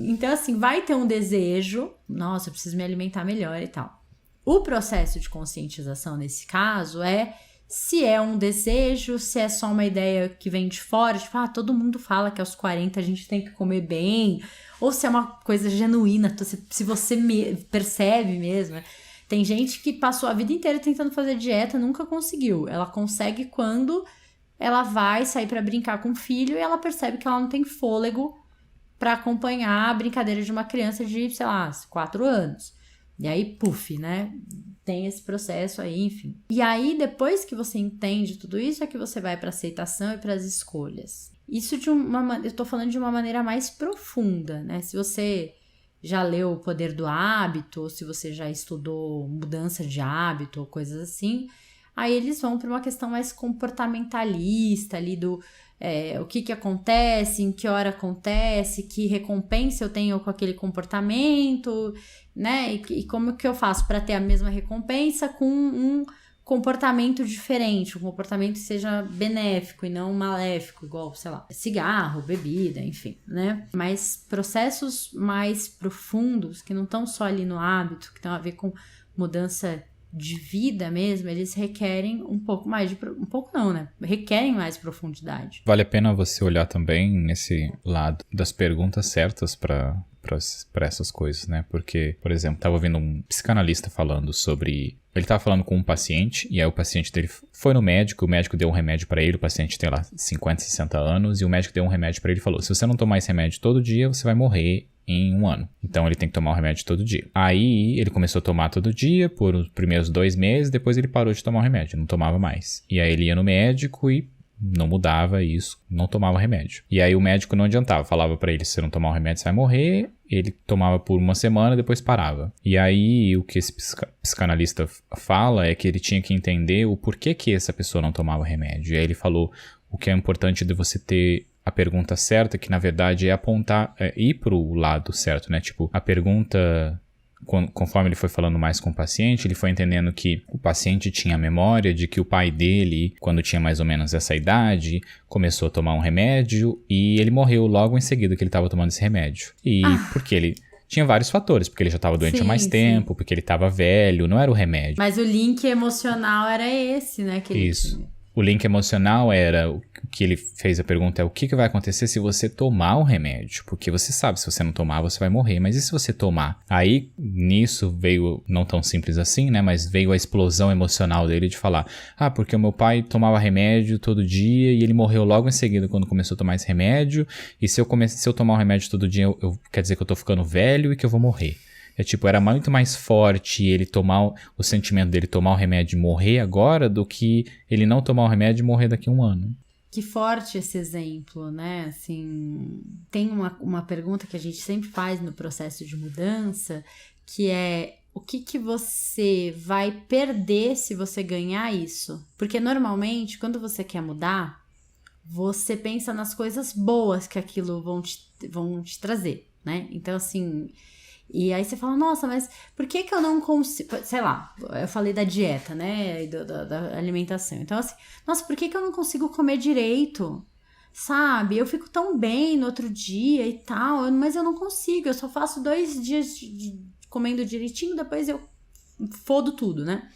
Então, assim, vai ter um desejo, nossa, eu preciso me alimentar melhor e tal. O processo de conscientização nesse caso é se é um desejo, se é só uma ideia que vem de fora, tipo, todo mundo fala que aos 40 a gente tem que comer bem, ou se é uma coisa genuína, se você percebe mesmo, né? Tem gente que passou a vida inteira tentando fazer dieta, nunca conseguiu. Ela consegue quando ela vai sair pra brincar com o filho e ela percebe que ela não tem fôlego para acompanhar a brincadeira de uma criança de, sei lá, 4 anos. E aí, puf, né? Tem esse processo aí, enfim. E aí, depois que você entende tudo isso, é que você vai para aceitação e para as escolhas. Isso eu tô falando de uma maneira mais profunda, né? Se você já leu O Poder do Hábito, ou se você já estudou mudança de hábito ou coisas assim, aí eles vão para uma questão mais comportamentalista ali do o que acontece, em que hora acontece, que recompensa eu tenho com aquele comportamento, né? E como que eu faço para ter a mesma recompensa com um comportamento diferente, um comportamento que seja benéfico e não maléfico, igual, sei lá, cigarro, bebida, enfim, né? Mas processos mais profundos, que não estão só ali no hábito, que estão a ver com mudança de vida mesmo, eles requerem um pouco mais um pouco não, né? Requerem mais profundidade. Vale a pena você olhar também nesse lado das perguntas certas para essas coisas, né? Porque, por exemplo, tava ouvindo um psicanalista falando sobre... Ele tava falando com um paciente, e aí o paciente dele foi no médico, o médico deu um remédio pra ele, o paciente tem lá 50, 60 anos, e o médico deu um remédio pra ele e falou, se você não tomar esse remédio todo dia, você vai morrer em 1 ano. Então ele tem que tomar o remédio todo dia. Aí ele começou a tomar todo dia por os primeiros 2 meses, depois ele parou de tomar o remédio, não tomava mais. E aí ele ia no médico e não mudava isso, não tomava remédio. E aí o médico não adiantava, falava pra ele, se você não tomar o remédio você vai morrer. Ele tomava por 1 semana, depois parava. E aí o que esse psicanalista fala é que ele tinha que entender o porquê que essa pessoa não tomava remédio. E aí ele falou o que é importante de você ter a pergunta certa, que na verdade é apontar, ir pro lado certo, né? Tipo, a pergunta... Conforme ele foi falando mais com o paciente, ele foi entendendo que o paciente tinha a memória de que o pai dele, quando tinha mais ou menos essa idade, começou a tomar um remédio e ele morreu logo em seguida que ele estava tomando esse remédio. E porque ele tinha vários fatores, porque ele já estava doente há mais tempo, porque ele estava velho, não era o remédio. Mas o link emocional era esse, né? Que ele tinha. O link emocional era, o que ele fez a pergunta é o que vai acontecer se você tomar o remédio? Porque você sabe, se você não tomar, você vai morrer. Mas e se você tomar? Aí, nisso veio, não tão simples assim, né? Mas veio a explosão emocional dele de falar, porque o meu pai tomava remédio todo dia e ele morreu logo em seguida quando começou a tomar esse remédio. E se eu tomar o remédio todo dia, quer dizer que eu tô ficando velho e que eu vou morrer. Era muito mais forte ele tomar o sentimento dele tomar o remédio e morrer agora do que ele não tomar o remédio e morrer daqui a 1 ano. Que forte esse exemplo, né? Assim, tem uma pergunta que a gente sempre faz no processo de mudança, que é o que você vai perder se você ganhar isso? Porque normalmente, quando você quer mudar, você pensa nas coisas boas que aquilo vão te trazer, né? Então, assim... E aí você fala, nossa, mas por que eu não consigo... Sei lá, eu falei da dieta, né? Da alimentação. Então, assim, nossa, por que eu não consigo comer direito? Sabe? Eu fico tão bem no outro dia e tal, mas eu não consigo. Eu só faço 2 dias comendo direitinho, depois eu fodo tudo, né?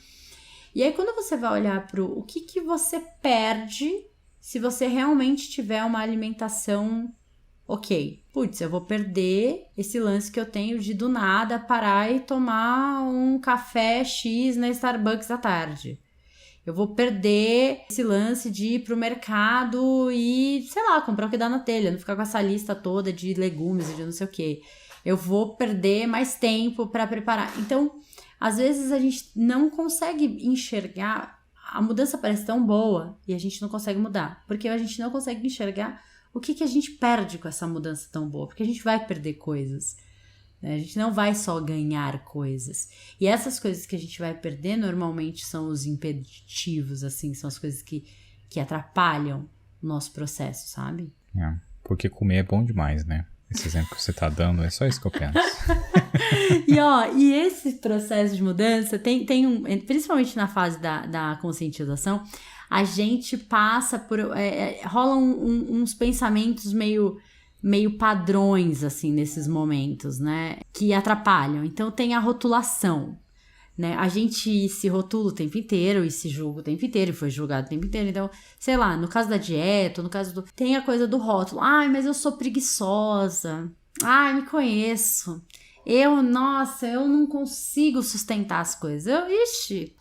E aí, quando você vai olhar pro o que você perde se você realmente tiver uma alimentação... Ok, putz, eu vou perder esse lance que eu tenho de do nada parar e tomar um café X na Starbucks à tarde. Eu vou perder esse lance de ir pro mercado e, sei lá, comprar o que dá na telha, não ficar com essa lista toda de legumes e de não sei o que. Eu vou perder mais tempo para preparar. Então, às vezes a gente não consegue enxergar, a mudança parece tão boa e a gente não consegue mudar, porque a gente não consegue enxergar o que a gente perde com essa mudança tão boa? Porque a gente vai perder coisas, né? A gente não vai só ganhar coisas. E essas coisas que a gente vai perder normalmente são os impeditivos, assim, são as coisas que atrapalham o nosso processo, sabe? Porque comer é bom demais, né? Esse exemplo que você tá dando, é só isso que eu penso. E esse processo de mudança tem um, principalmente na fase da conscientização, a gente passa por... rolam uns pensamentos meio padrões, assim, nesses momentos, né? Que atrapalham. Então, tem a rotulação, né? A gente se rotula o tempo inteiro e se julga o tempo inteiro e foi julgado o tempo inteiro. Então, sei lá, no caso da dieta, no caso do... Tem a coisa do rótulo. Ai, mas eu sou preguiçosa. Ai, me conheço. Eu não consigo sustentar as coisas.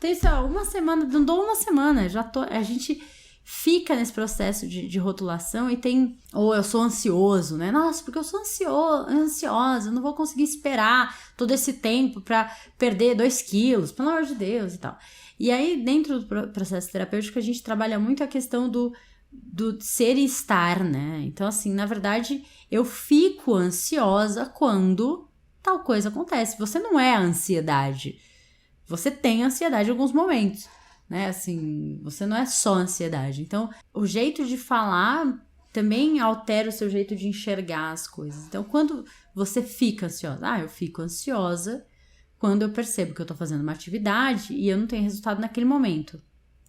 Tem só 1 semana, não dou 1 semana, a gente fica nesse processo de rotulação e tem... Ou eu sou ansioso, né? Nossa, porque eu sou ansiosa, eu não vou conseguir esperar todo esse tempo pra perder 2 quilos, pelo amor de Deus e tal. E aí, dentro do processo terapêutico, a gente trabalha muito a questão do ser e estar, né? Então, assim, na verdade, eu fico ansiosa quando tal coisa acontece. Você não é a ansiedade. Você tem ansiedade em alguns momentos, né? Assim, você não é só ansiedade. Então, o jeito de falar também altera o seu jeito de enxergar as coisas. Então, quando você fica ansiosa, eu fico ansiosa quando eu percebo que eu tô fazendo uma atividade e eu não tenho resultado naquele momento,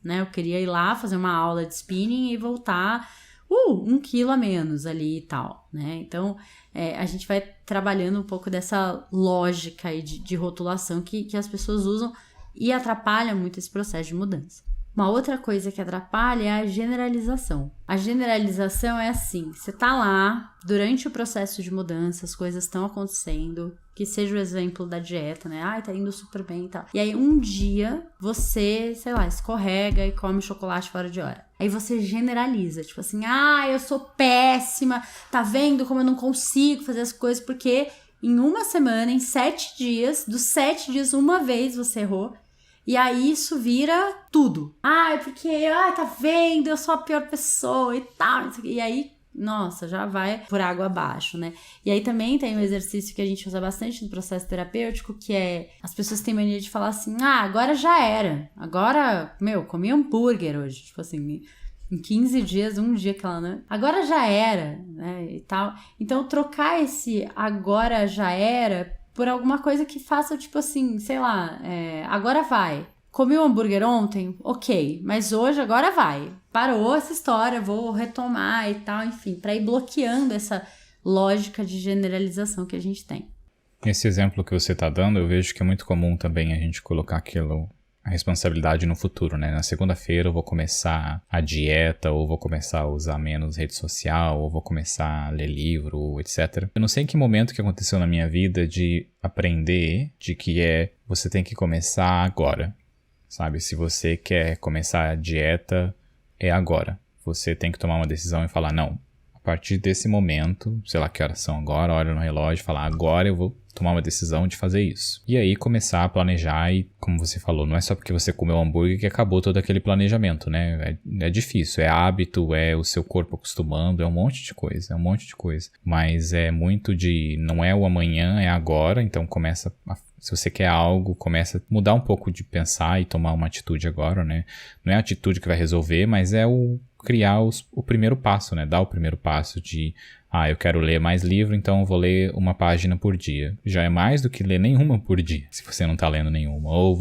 né? Eu queria ir lá fazer uma aula de spinning e voltar 1 quilo a menos ali e tal, né? Então, a gente vai trabalhando um pouco dessa lógica aí de rotulação que as pessoas usam e atrapalha muito esse processo de mudança. Uma outra coisa que atrapalha é a generalização. A generalização é assim, você tá lá, durante o processo de mudança, as coisas estão acontecendo, que seja o exemplo da dieta, né? Ai, tá indo super bem e tal. E aí, um dia, você, sei lá, escorrega e come chocolate fora de hora. Aí você generaliza, tipo assim, eu sou péssima, tá vendo como eu não consigo fazer as coisas, porque em uma semana, em 7 dias, dos 7 dias, uma vez você errou. E aí isso vira tudo. Porque, tá vendo, eu sou a pior pessoa e tal. E aí, nossa, já vai por água abaixo, né? E aí também tem um exercício que a gente usa bastante no processo terapêutico, que é, as pessoas têm mania de falar assim, agora já era. Agora, comi hambúrguer hoje. Tipo assim, em 15 dias, um dia que ela, né? Agora já era, né? E tal. Então, trocar esse agora já era por alguma coisa que faça, tipo assim, sei lá, agora vai. Comi um hambúrguer ontem? Ok, mas hoje agora vai. Parou essa história, vou retomar e tal, enfim, para ir bloqueando essa lógica de generalização que a gente tem. Esse exemplo que você está dando, eu vejo que é muito comum também a gente colocar a responsabilidade no futuro, né? Na segunda-feira eu vou começar a dieta, ou vou começar a usar menos rede social, ou vou começar a ler livro, etc. Eu não sei em que momento que aconteceu na minha vida de aprender de que você tem que começar agora, sabe? Se você quer começar a dieta, é agora. Você tem que tomar uma decisão e falar, não, a partir desse momento, sei lá que horas são agora, olha no relógio e falar, agora eu vou tomar uma decisão de fazer isso. E aí começar a planejar e, como você falou, não é só porque você comeu hambúrguer que acabou todo aquele planejamento, né? É difícil, é hábito, é o seu corpo acostumando, é um monte de coisa, Mas é muito não é o amanhã, é agora, então se você quer algo, começa a mudar um pouco de pensar e tomar uma atitude agora, né? Não é a atitude que vai resolver, mas é criar o primeiro passo, né? Dar o primeiro passo de, eu quero ler mais livro, então eu vou ler uma página por dia. Já é mais do que ler nenhuma por dia, se você não tá lendo nenhuma. Ou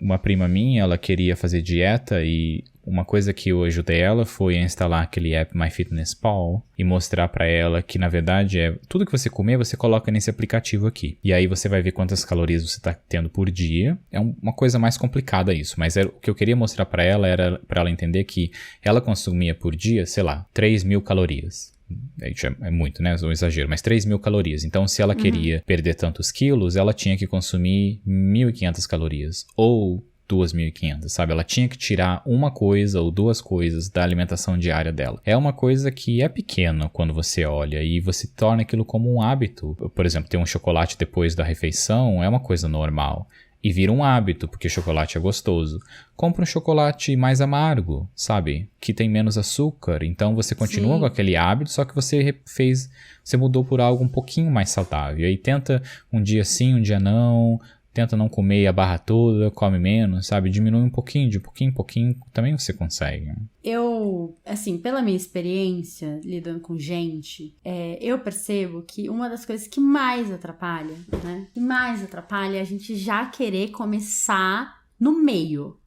uma prima minha, ela queria fazer dieta e uma coisa que eu ajudei ela foi a instalar aquele app MyFitnessPal e mostrar pra ela que, na verdade, tudo que você comer, você coloca nesse aplicativo aqui. E aí você vai ver quantas calorias você tá tendo por dia. É uma coisa mais complicada isso, mas o que eu queria mostrar pra ela era pra ela entender que ela consumia por dia, sei lá, 3.000 calorias. É muito, né? É um exagero, mas 3.000 calorias. Então, se ela queria perder tantos quilos, ela tinha que consumir 1.500 calorias. Ou 2.500, sabe? Ela tinha que tirar uma coisa ou 2 coisas da alimentação diária dela. É uma coisa que é pequena quando você olha e você torna aquilo como um hábito. Por exemplo, ter um chocolate depois da refeição é uma coisa normal. E vira um hábito, porque chocolate é gostoso. Compra um chocolate mais amargo, sabe? Que tem menos açúcar. Então você continua com aquele hábito, só que você mudou por algo um pouquinho mais saudável. E aí tenta um dia sim, um dia não. Tenta não comer a barra toda, come menos, sabe? Diminui um pouquinho, de pouquinho em pouquinho, também você consegue. Eu, assim, pela minha experiência lidando com gente, eu percebo que uma das coisas que mais atrapalha, né? Que mais atrapalha é a gente já querer começar no meio. O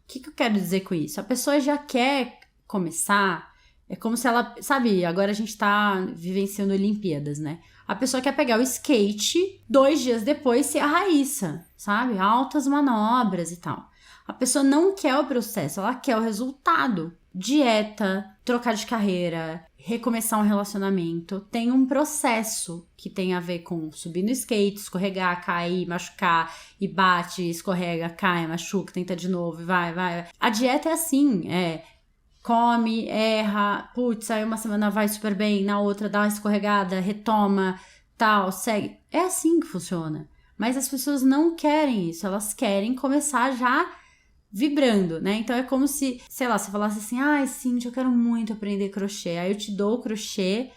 que eu quero dizer com isso? A pessoa já quer começar, é como se ela, sabe, agora a gente tá vivenciando Olimpíadas, né? A pessoa quer pegar o skate, 2 dias depois ser a Raíssa, sabe? Altas manobras e tal. A pessoa não quer o processo, ela quer o resultado. Dieta, trocar de carreira, recomeçar um relacionamento. Tem um processo que tem a ver com subir no skate, escorregar, cair, machucar, e bate, escorrega, cai, machuca, tenta de novo, vai. A dieta é assim, come, erra, putz, aí uma semana vai super bem, na outra dá uma escorregada, retoma, tal, segue. É assim que funciona. Mas as pessoas não querem isso, elas querem começar já vibrando, né? Então é como se, sei lá, você falasse assim, ai, Cintia, eu quero muito aprender crochê. Aí eu te dou o crochê,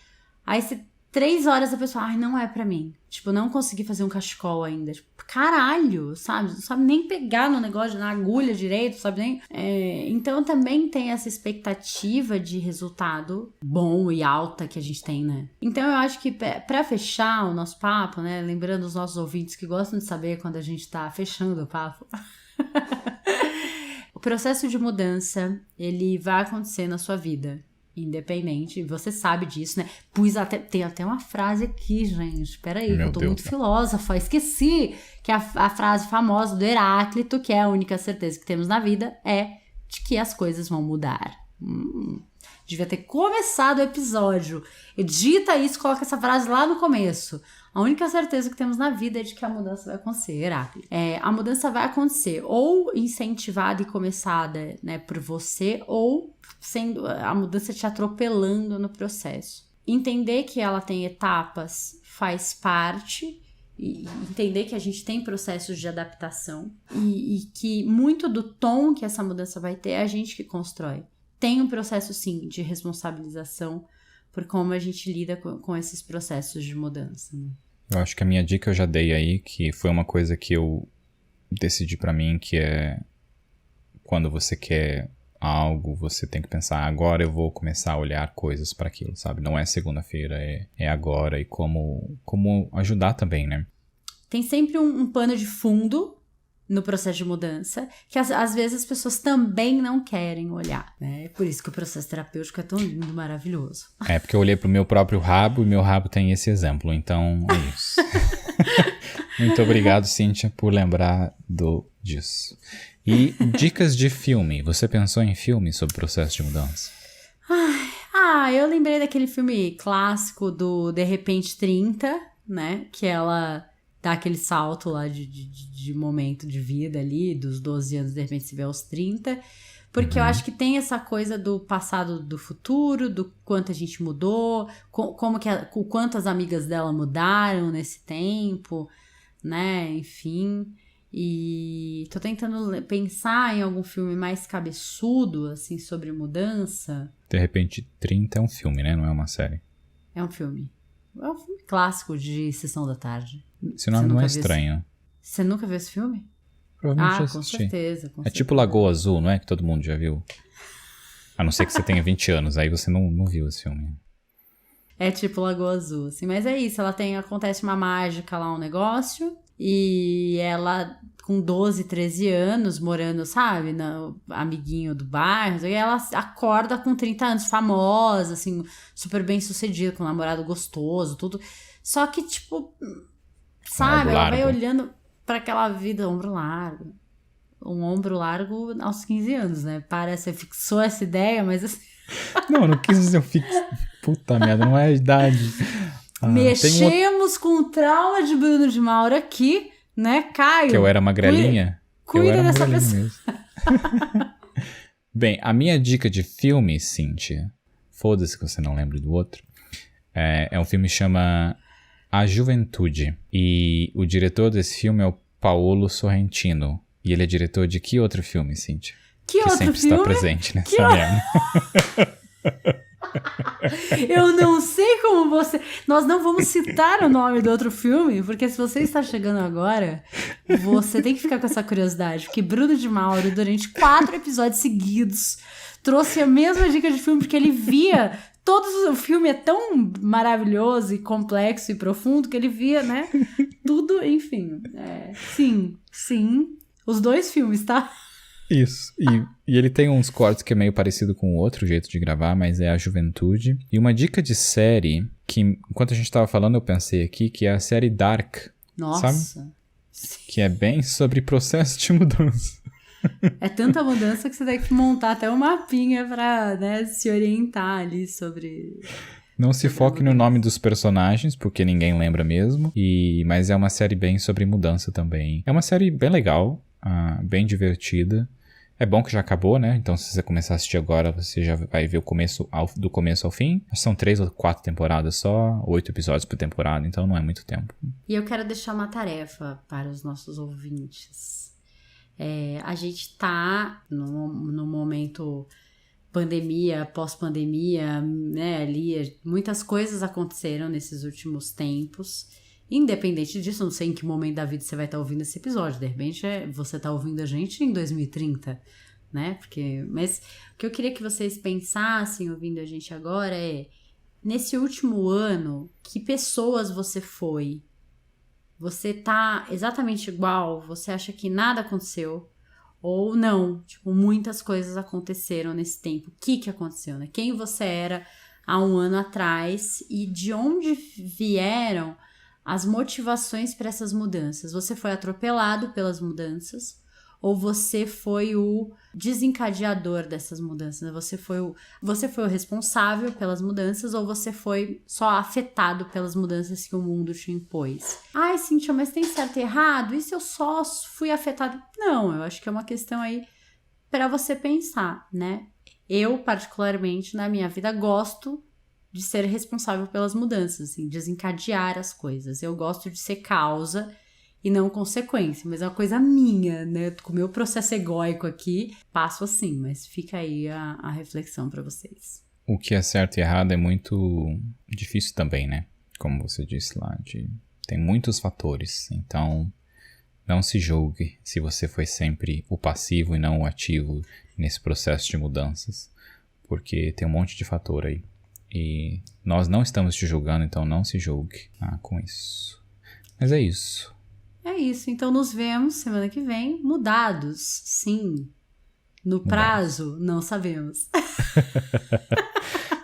aí você 3 horas a pessoa, ai, não é pra mim. Tipo, não consegui fazer um cachecol ainda. Tipo, caralho, sabe? Não sabe nem pegar no negócio, na agulha direito, sabe nem... Então também tem essa expectativa de resultado bom e alta que a gente tem, né? Então eu acho que pra fechar o nosso papo, né? Lembrando os nossos ouvintes que gostam de saber quando a gente tá fechando o papo... O processo de mudança, ele vai acontecer na sua vida. Independente, você sabe disso, né? Tem até uma frase aqui, gente. Peraí, que eu tô muito filósofa. Esqueci que a frase famosa do Heráclito, que é a única certeza que temos na vida, é de que as coisas vão mudar. Devia ter começado o episódio. Edita isso, coloca essa frase lá no começo. A única certeza que temos na vida é de que a mudança vai acontecer, Heráclito. A mudança vai acontecer ou incentivada e começada, né, por você, ou sendo a mudança te atropelando no processo. Entender que ela tem etapas faz parte, e entender que a gente tem processos de adaptação e que muito do tom que essa mudança vai ter é a gente que constrói. Tem um processo, sim, de responsabilização por como a gente lida com esses processos de mudança, né? Eu acho que a minha dica eu já dei aí, que foi uma coisa que eu decidi pra mim, que é quando você quer algo, você tem que pensar, agora eu vou começar a olhar coisas pra aquilo, sabe? Não é segunda-feira, é agora, e como ajudar também, né? Tem sempre um pano de fundo no processo de mudança, que às vezes as pessoas também não querem olhar, né? É por isso que o processo terapêutico é tão lindo, maravilhoso. É porque eu olhei pro meu próprio rabo e meu rabo tem esse exemplo, então é isso. Muito obrigado, Cíntia, por lembrar disso. E dicas de filme. Você pensou em filme sobre processo de mudança? Eu lembrei daquele filme clássico do De Repente 30, né? Que ela dá aquele salto lá de momento de vida ali, dos 12 anos, de repente se vê aos 30. Porque eu acho que tem essa coisa do passado, do futuro, do quanto a gente mudou, o quanto as amigas dela mudaram nesse tempo, né? Enfim. E tô tentando pensar em algum filme mais cabeçudo, assim, sobre mudança. De repente, 30 é um filme, né? Não é uma série. É um filme. É um filme clássico de Sessão da Tarde. Esse nome não é estranho. Você nunca viu esse filme? Provavelmente já com assisti. certeza. É tipo Lagoa Azul, não é? Que todo mundo já viu. A não ser que você tenha 20 anos, aí você não viu esse filme. É tipo Lagoa Azul, assim. Mas é isso, acontece uma mágica lá, um negócio, e ela, com 12, 13 anos, morando, sabe, amiguinho do bairro, e ela acorda com 30 anos, famosa, assim, super bem sucedida, com um namorado gostoso, tudo. Só que, tipo, sabe, ela vai olhando pra aquela vida, ombro largo. Um ombro largo aos 15 anos, né? Você fixou essa ideia, mas assim... Não, eu não quis dizer puta merda, não é a idade. Mexemos com o trauma de Bruno de Mauro aqui, né, Caio? Que eu era magrelinha? Cuida dessa pessoa. Mesmo. Bem, a minha dica de filme, Cíntia, foda-se que você não lembra do outro, é um filme que chama A Juventude. E o diretor desse filme é o Paolo Sorrentino. E ele é diretor de que outro filme, Cíntia? Que outro sempre filme? Está presente nessa merda. Eu não sei como você... Nós não vamos citar o nome do outro filme, porque se você está chegando agora, você tem que ficar com essa curiosidade. Porque Bruno de Mauro, durante 4 episódios seguidos, trouxe a mesma dica de filme, porque ele via... O filme é tão maravilhoso e complexo e profundo que ele via, né? Tudo, enfim. Sim. Os 2 filmes, tá? Isso. E ele tem uns cortes que é meio parecido com o outro jeito de gravar, mas é A Juventude. E uma dica de série, que enquanto a gente tava falando eu pensei aqui, que é a série Dark. Nossa. Sabe? Que é bem sobre processo de mudança. É tanta mudança que você tem que montar até um mapinha pra, né, se orientar ali sobre... Não se foque no nome dos personagens, porque ninguém lembra mesmo. Mas é uma série bem sobre mudança também. É uma série bem legal, bem divertida. É bom que já acabou, né? Então, se você começar a assistir agora, você já vai ver do começo ao fim. São 3 ou 4 temporadas só, 8 episódios por temporada, então não é muito tempo. E eu quero deixar uma tarefa para os nossos ouvintes. A gente tá no momento pandemia, pós-pandemia, né? Ali, muitas coisas aconteceram nesses últimos tempos. Independente disso, não sei em que momento da vida você vai estar ouvindo esse episódio. De repente, você está ouvindo a gente em 2030, né? Mas o que eu queria que vocês pensassem ouvindo a gente agora nesse último ano, que pessoas você foi? Você tá exatamente igual? Você acha que nada aconteceu? Ou não? Tipo, muitas coisas aconteceram nesse tempo. O que aconteceu, né? Quem você era há um ano atrás e de onde vieram as motivações para essas mudanças? Você foi atropelado pelas mudanças ou você foi o desencadeador dessas mudanças? Você foi o responsável pelas mudanças ou você foi só afetado pelas mudanças que o mundo te impôs? Ai, Cíntia, mas tem certo e errado? E se eu só fui afetado? Não, eu acho que é uma questão aí para você pensar, né? Eu, particularmente, na minha vida, gosto de ser responsável pelas mudanças, assim, desencadear as coisas. Eu gosto de ser causa e não consequência, mas é uma coisa minha, né? Com o meu processo egóico aqui, passo assim, mas fica aí a reflexão para vocês. O que é certo e errado é muito difícil também, né? Como você disse lá, tem muitos fatores, então não se julgue se você foi sempre o passivo e não o ativo nesse processo de mudanças, porque tem um monte de fator aí. E nós não estamos te julgando, então não se julgue com isso. Mas é isso. É isso, então nos vemos semana que vem, mudados, sim. No prazo, não sabemos.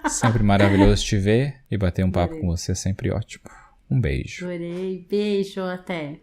Sempre maravilhoso te ver e bater um papo com você, sempre ótimo. Um beijo. Adorei, beijo, até.